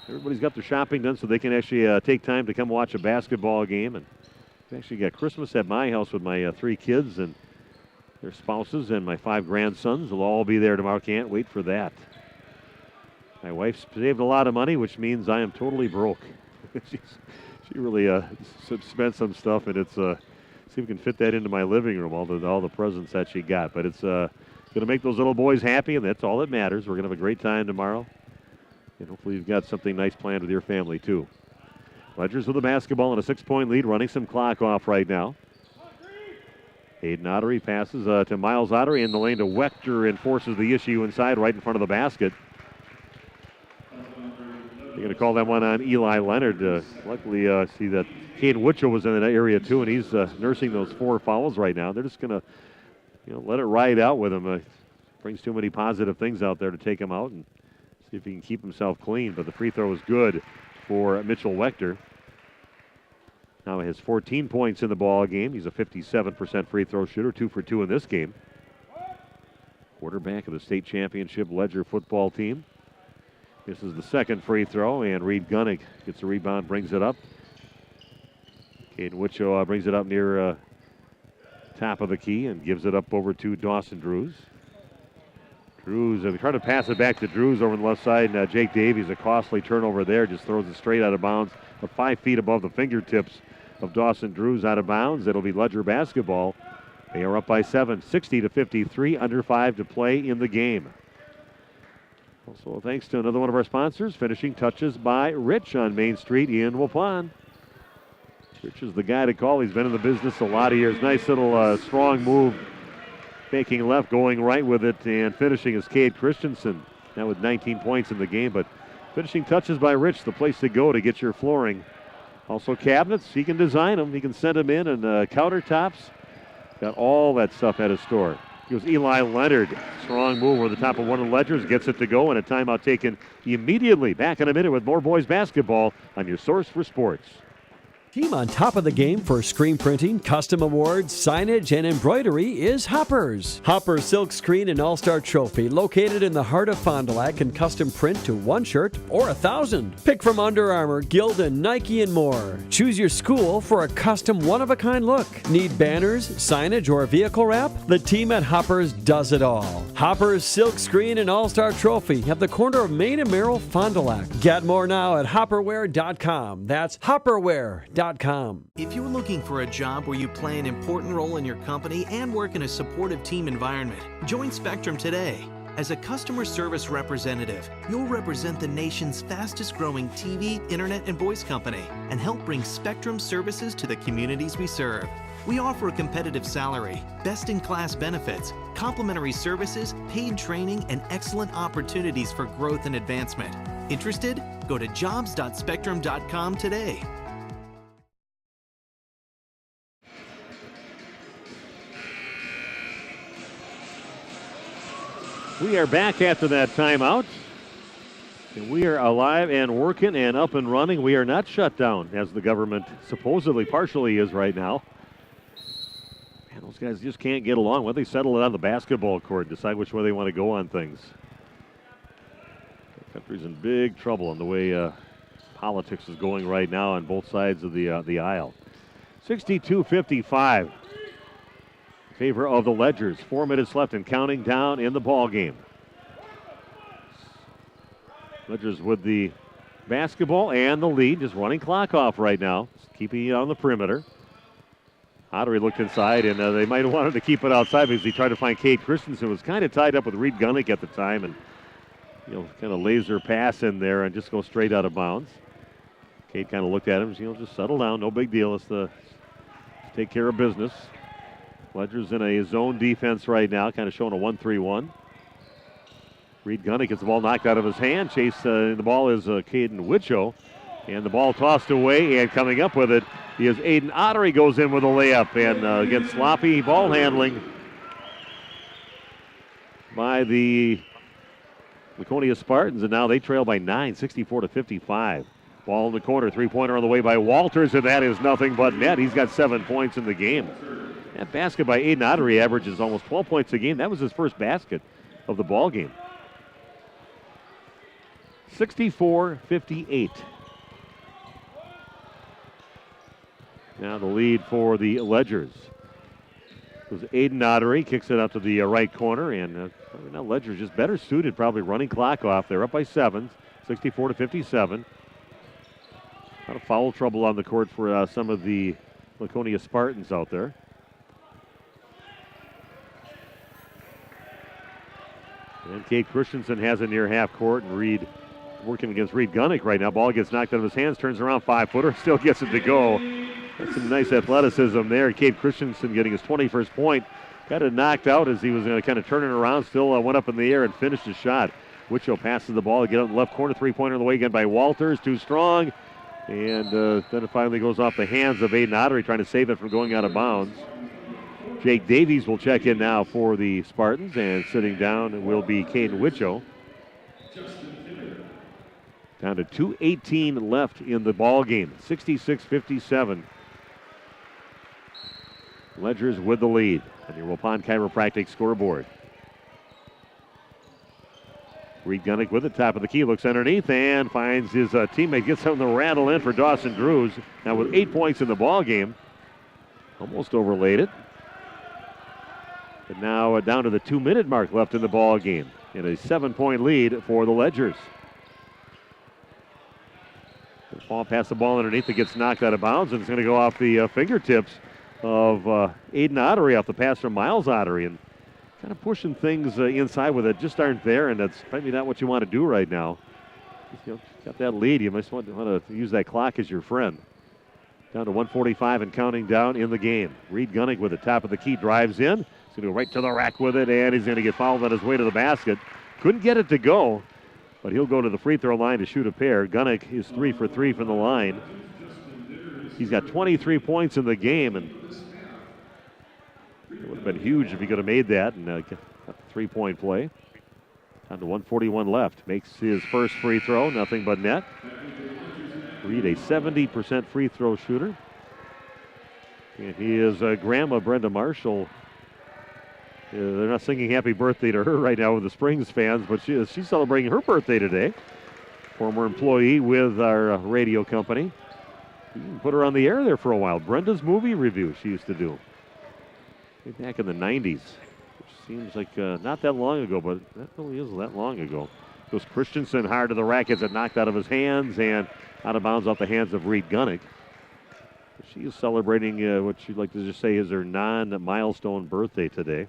Everybody's got their shopping done so they can actually take time to come watch a basketball game. And we actually got Christmas at my house with my 3 kids and their spouses and my 5 grandsons. They'll all be there tomorrow. Can't wait for that. My wife's saved a lot of money, which means I am totally broke. She really spent some stuff, and it's see if we can fit that into my living room, all the presents that she got. But it's going to make those little boys happy, and that's all that matters. We're going to have a great time tomorrow, and hopefully you've got something nice planned with your family too. Ledgers with the basketball and a 6-point lead, running some clock off right now. Aiden Ottery passes to Miles Ottery in the lane to Wechter and forces the issue inside right in front of the basket. They're going to call that one on Eli Leonard. Luckily, see that Caden Witchell was in that area too, and he's nursing those 4 fouls right now. They're just going to let it ride out with him. Brings too many positive things out there to take him out and see if he can keep himself clean. But the free throw is good for Mitchell Wechter. Now he has 14 points in the ball game. He's a 57% free throw shooter, 2 for 2 in this game. Quarterback of the state championship Ledger football team. This is the second free throw, and Reed Gunnick gets the rebound, brings it up. Caden Witcho brings it up near top of the key and gives it up over to Dawson Drews. Drews, they try to pass it back to Drews over on the left side, and Jake Davies, a costly turnover there, just throws it straight out of bounds, 5 feet above the fingertips of Dawson Drews out of bounds. It'll be Ledger basketball. They are up by 7, 60-53, under 5 to play in the game. Also, thanks to another one of our sponsors, Finishing Touches by Rich on Main Street in Waupun. Rich is the guy to call. He's been in the business a lot of years. Nice little strong move. Faking left, going right with it, and finishing is Cade Christensen. Now with 19 points in the game, but Finishing Touches by Rich, the place to go to get your flooring. Also cabinets, he can design them. He can send them in, and countertops. Got all that stuff at his store. Here's Eli Leonard. Strong move over the top of one of the Ledgers. Gets it to go, and a timeout taken immediately. Back in a minute with more boys basketball on your source for sports. Team on top of the game for screen printing, custom awards, signage, and embroidery is Hoppers. Hoppers Silk Screen and All-Star Trophy, located in the heart of Fond du Lac, can custom print to 1 shirt or 1,000. Pick from Under Armour, Gildan, Nike, and more. Choose your school for a custom one-of-a-kind look. Need banners, signage, or vehicle wrap? The team at Hoppers does it all. Hoppers Silk Screen and All-Star Trophy at the corner of Main and Merrill, Fond du Lac. Get more now at hopperware.com. That's hopperware.com. If you're looking for a job where you play an important role in your company and work in a supportive team environment, join Spectrum today. As a customer service representative, you'll represent the nation's fastest growing TV, internet, and voice company and help bring Spectrum services to the communities we serve. We offer a competitive salary, best-in-class benefits, complimentary services, paid training, and excellent opportunities for growth and advancement. Interested? Go to jobs.spectrum.com today. We are back after that timeout. And we are alive and working and up and running. We are not shut down, as the government supposedly partially is right now. Man, those guys just can't get along. Why don't they settle it on the basketball court, decide which way they want to go on things? The country's in big trouble in the way politics is going right now on both sides of the aisle. 62-55. Favor of the Ledgers. 4 minutes left and counting down in the ball game. Ledgers with the basketball and the lead, just running clock off right now, just keeping it on the perimeter. Ottery looked inside, and they might have wanted to keep it outside because he tried to find Cade Christensen, who was kind of tied up with Reed Gunnick at the time, and kind of laser pass in there and just go straight out of bounds. Cade kind of looked at him, just settle down, no big deal. Let's take care of business. Ledger's in a zone defense right now, kind of showing a 1-3-1. Reed Gunnick gets the ball knocked out of his hand. Chase, the ball is Caden Witcho. And the ball tossed away, and coming up with it is Aiden Ottery, goes in with a layup. And again, sloppy ball handling by the Laconia Spartans. And now they trail by 9, 64-55. Ball in the corner, three-pointer on the way by Walters, and that is nothing but net. He's got 7 points in the game. That basket by Aiden Ottery averages almost 12 points a game. That was his first basket of the ball game. 64-58. Now the lead for the Ledgers. It was Aiden Ottery, kicks it out to the right corner, and now Ledgers just better suited, probably running clock off. They're up by 7, 64-57. A lot of foul trouble on the court for some of the Laconia Spartans out there. And Cade Christensen has it near half court, and Reed working against Reed Gunnick right now. Ball gets knocked out of his hands, turns around, 5-footer, still gets it to go. That's some nice athleticism there. Cade Christensen getting his 21st point. Got it knocked out as he was kind of turning around, still went up in the air and finished his shot. Witcho passes the ball, get on the left corner, three-pointer on the way again by Walters, too strong. And then it finally goes off the hands of Aiden Ottery, trying to save it from going out of bounds. Jake Davies will check in now for the Spartans, and sitting down will be Caden Wicho. Down to 2:18 left in the ball game, 66-57. Ledgers with the lead on your Waupun Chiropractic scoreboard. Reed Gunnick with the top of the key, looks underneath and finds his teammate, gets him the rattle in for Dawson Drews. Now with 8 points in the ball game, almost overlaid it. But now down to the 2-minute mark left in the ball game, and a 7-point lead for the Ledgers. Paul passed the ball underneath, it gets knocked out of bounds, and it's going to go off the fingertips of Aiden Ottery off the pass from Miles Ottery, and kind of pushing things inside with it just aren't there, and that's probably not what you want to do right now. You know, got that lead, you must want to use that clock as your friend. Down to 1:45 and counting down in the game. Reed Gunnick with the top of the key drives in. He's going to go right to the rack with it, and he's going to get fouled on his way to the basket. Couldn't get it to go, but he'll go to the free throw line to shoot a pair. Gunnick is 3 for 3 from the line. He's got 23 points in the game, and it would have been huge if he could have made that and got a 3-point play. Down to 1:41 left. Makes his first free throw, nothing but net. Reed, a 70% free throw shooter. And he is Grandma Brenda Marshall. They're not singing happy birthday to her right now with the Springs fans, but she's celebrating her birthday today. Former employee with our radio company. You can put her on the air there for a while. Brenda's movie review she used to do. Back in the 90s. Which seems like not that long ago, but that really is that long ago. Goes Christensen hard to the rack, gets it knocked out of his hands and out of bounds off the hands of Reed Gunnick. She is celebrating what she'd like to just say is her non-milestone birthday today.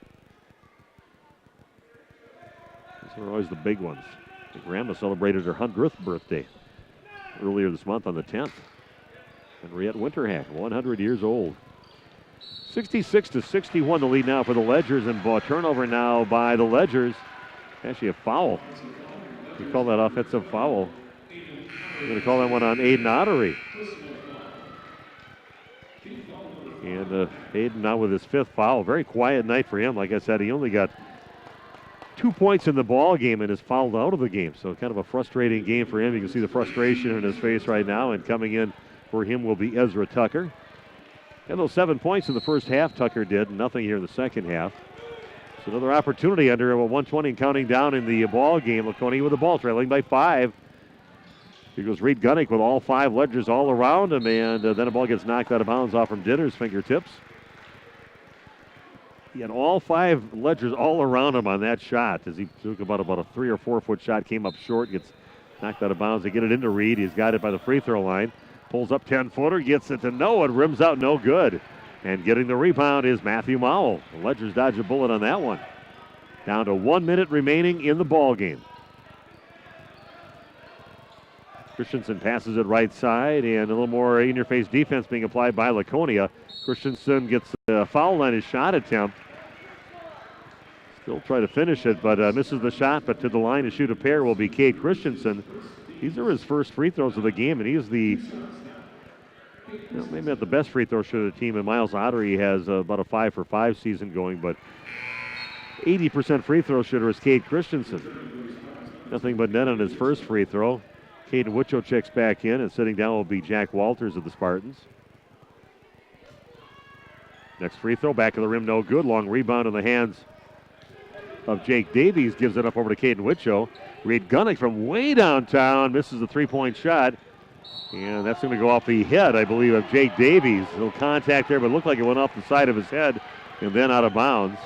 These are always the big ones. The grandma celebrated her 100th birthday earlier this month on the 10th. Henriette Winterhack, 100 years old. 66-61 the lead now for the Ledgers, and turnover now by the Ledgers. Actually a foul. You call that offensive foul. I'm going to call that one on Aiden Ottery. And Aiden now with his 5th foul. Very quiet night for him. Like I said, he only got 2 points in the ball game and is fouled out of the game. So kind of a frustrating game for him. You can see the frustration in his face right now, and coming in for him will be Ezra Tucker. Got those 7 points in the first half, Tucker did. Nothing here in the second half. So another opportunity under 1:20 and counting down in the ball game. Laconia with the ball, trailing by 5. Here goes Reed Gunnick with all 5 Ledgers all around him, and then the ball gets knocked out of bounds off from Dinner's fingertips. He had all 5 Ledgers all around him on that shot as he took about a 3 or 4 foot shot, came up short, gets knocked out of bounds. They get it into Reed. He's got it by the free throw line. Pulls up 10-footer, gets it to Noah, rims out no good. And getting the rebound is Matthew Mowell. The Ledgers dodge a bullet on that one. Down to 1 minute remaining in the ball game. Christensen passes it right side, and a little more in-your-face defense being applied by Laconia. Christensen gets a foul on his shot attempt. Still try to finish it, but misses the shot, but to the line to shoot a pair will be Cade Christensen. These are his first free throws of the game, and he is the, maybe not the best free throw shooter of the team, and Miles Ottery has about a 5 for 5 season going, but 80% free throw shooter is Cade Christensen. Nothing but net on his first free throw. Caden Wicho checks back in, and sitting down will be Jack Walters of the Spartans. Next free throw, back of the rim, no good. Long rebound in the hands of Jake Davies, gives it up over to Caden Wicho. Reed Gunnick from way downtown misses the 3-point shot, and that's going to go off the head, I believe, of Jake Davies. A little contact there, but it looked like it went off the side of his head and then out of bounds.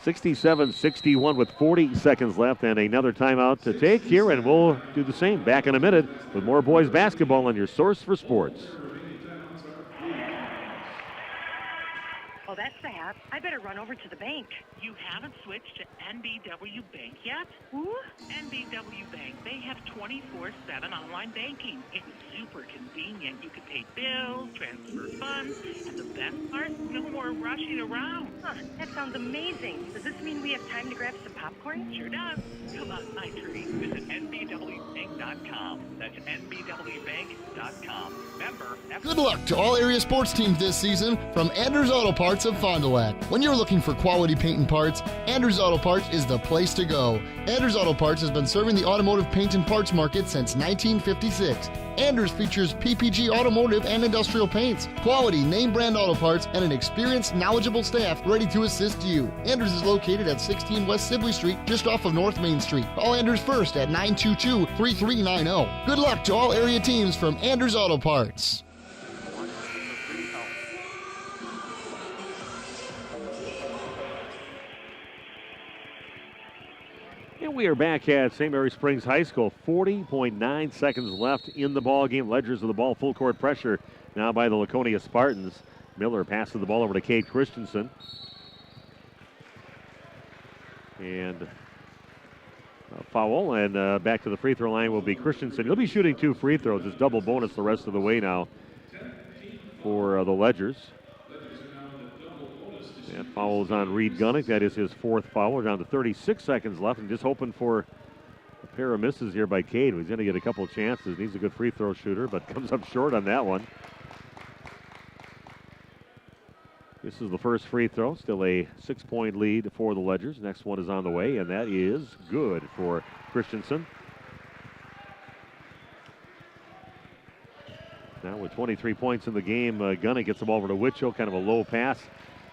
67-61 with 40 seconds left, and another timeout to take here, and we'll do the same back in a minute with more boys basketball on your source for sports. Oh, that's the hat. I better run over to the bank. You haven't switched to NBW Bank yet? Who? NBW Bank. They have 24/7 online banking. It's super convenient. You can pay bills, transfer funds, and the best part, no more rushing around. Huh, that sounds amazing. Does this mean we have time to grab some popcorn? Sure does. Come on, my tree. Visit NBWBank.com. That's NBWBank.com. Member F. Good luck to all area sports teams this season from Anders Auto Parts of Fond du Lac. When you're looking for quality paint and parts, Anders Auto Parts is the place to go. Anders Auto Parts has been serving the automotive paint and parts market since 1956. Anders features PPG automotive and industrial paints, quality name brand auto parts, and an experienced, knowledgeable staff ready to assist you. Anders is located at 16 West Sibley Street, just off of North Main Street. Call Anders first at 922-3390. Good luck to all area teams from Anders Auto Parts. And we are back at St. Mary Springs High School. 40.9 seconds left in the ball game. Ledgers with the ball, full court pressure now by the Laconia Spartans. Miller passes the ball over to Kate Christensen. And a foul, and back to the free throw line will be Christensen. He'll be shooting 2 free throws. It's double bonus the rest of the way now for the Ledgers. That foul is on Reed Gunnick. That is his 4th foul. We're down to 36 seconds left, and just hoping for a pair of misses here by Cade. He's going to get a couple of chances. He's a good free throw shooter, but comes up short on that one. This is the first free throw. Still a 6-point lead for the Ledgers. Next one is on the way, and that is good for Christensen. Now with 23 points in the game, Gunnick gets the ball over to Witchell. Kind of a low pass.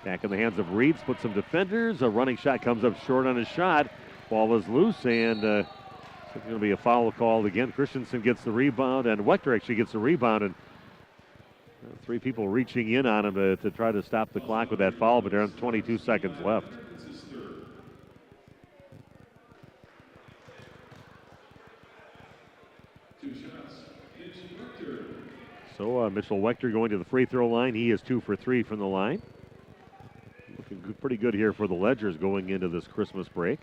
Back in the hands of Reeds, put some defenders. A running shot comes up short on his shot. Ball is loose, and it's going to be a foul called again. Christensen gets the rebound, and Wechter actually gets the rebound. And 3 people reaching in on him to try to stop the clock with that foul, but there are 22 seconds left. So Mitchell Wechter going to the free throw line. He is 2 for 3 from the line. Looking good, pretty good here for the Ledgers going into this Christmas break.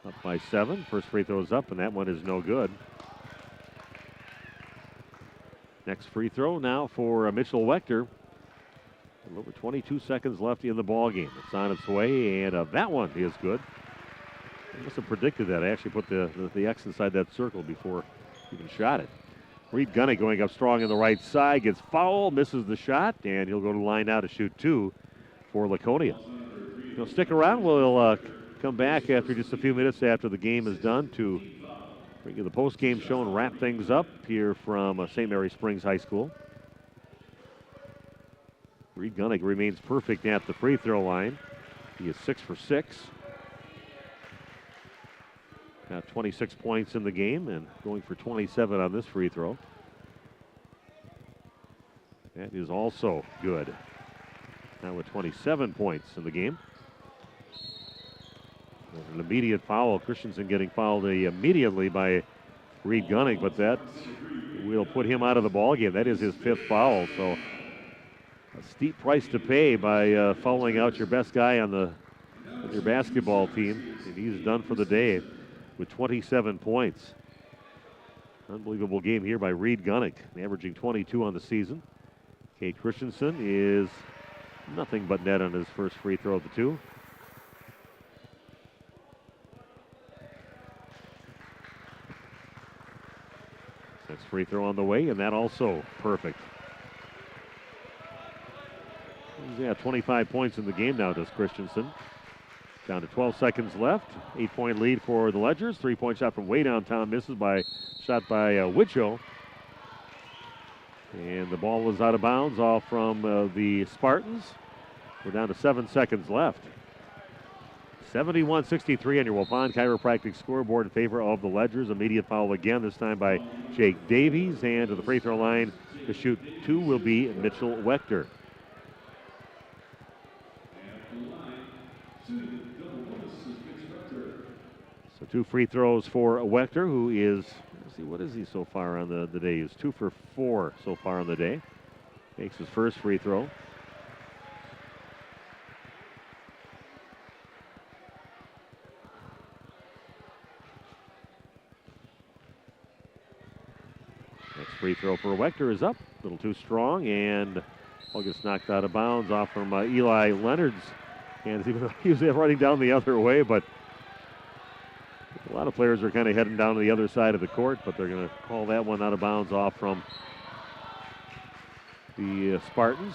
Up by 7. First free throw is up, and that one is no good. Next free throw now for Mitchell Wechter. A little over 22 seconds left in the ball game. It's on its way, and that one is good. I must have predicted that. I actually put the X inside that circle before he even shot it. Reed Gunnick going up strong in the right side, gets fouled, misses the shot, and he'll go to the line now to shoot 2 for Laconia. You'll stick around. We'll come back after just a few minutes after the game is done to bring you the post-game show and wrap things up here from St. Mary Springs High School. Reed Gunnick remains perfect at the free throw line. He is 6 for 6. Got 26 points in the game and going for 27 on this free throw. That is also good. Now with 27 points in the game. An immediate foul. Christensen getting fouled immediately by Reed Gunnick, but that will put him out of the ball game. That is his 5th foul. So a steep price to pay by fouling out your best guy on your basketball team. And he's done for the day with 27 points. Unbelievable game here by Reed Gunnick, averaging 22 on the season. Kate Christensen is nothing but net on his first free throw of the 2. Next free throw on the way, and that also perfect. He's got 25 points in the game now, does Christensen. Down to 12 seconds left. 8-point lead for the Ledgers. 3-point shot from way downtown. Misses shot by Witchell. And the ball is out of bounds off from the Spartans. We're down to 7 seconds left. 71-63 on your Waupun Chiropractic scoreboard in favor of the Ledgers. Immediate foul again, this time by Jake Davies. And to the free throw line to shoot 2 will be Mitchell Wechter. So 2 free throws for Wechter, who is, let's see, what is he so far on the day? He's 2 for 4 so far on the day. Makes his first free throw. Free throw for Wechter is up, a little too strong, and ball gets knocked out of bounds off from Eli Leonard's hands, even though he was running down the other way, but a lot of players are kind of heading down to the other side of the court, but they're going to call that one out of bounds off from the Spartans.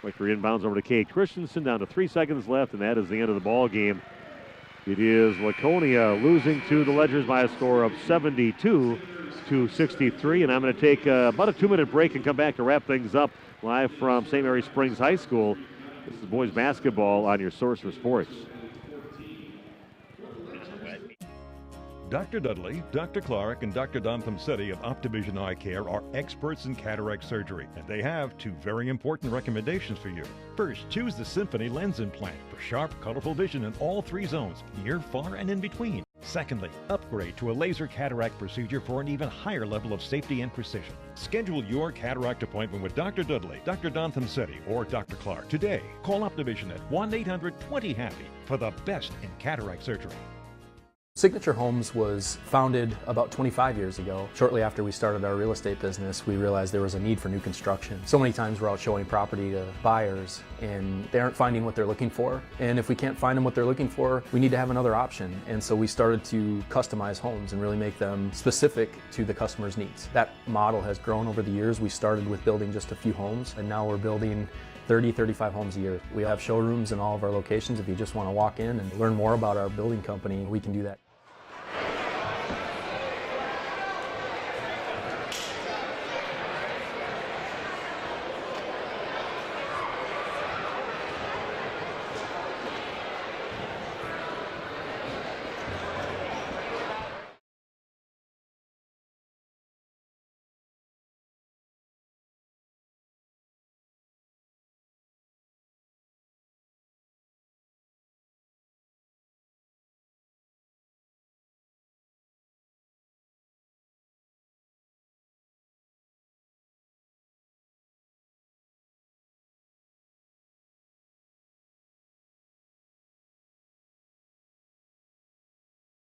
Wechter inbounds over to Kate Christensen, down to 3 seconds left, and that is the end of the ball game. It is Laconia losing to the Ledgers by a score of 72-63, and I'm going to take about a 2-minute break and come back to wrap things up live from St. Mary Springs High School. This is boys basketball on your source for sports. Dr. Dudley, Dr. Clark, and Dr. Don Thomsetti of Optivision Eye Care are experts in cataract surgery, and they have 2 very important recommendations for you. First, choose the Symphony Lens Implant for sharp, colorful vision in all 3 zones, near, far, and in between. Secondly, upgrade to a laser cataract procedure for an even higher level of safety and precision. Schedule your cataract appointment with Dr. Dudley, Dr. Don Thomsetti, or Dr. Clark today. Call Optivision at 1-800-20-HAPPY for the best in cataract surgery. Signature Homes was founded about 25 years ago. Shortly after we started our real estate business, we realized there was a need for new construction. So many times we're out showing property to buyers and they aren't finding what they're looking for. And if we can't find them what they're looking for, we need to have another option. And so we started to customize homes and really make them specific to the customer's needs. That model has grown over the years. We started with building just a few homes, and now we're building 30-35 homes a year. We have showrooms in all of our locations. If you just want to walk in and learn more about our building company, we can do that.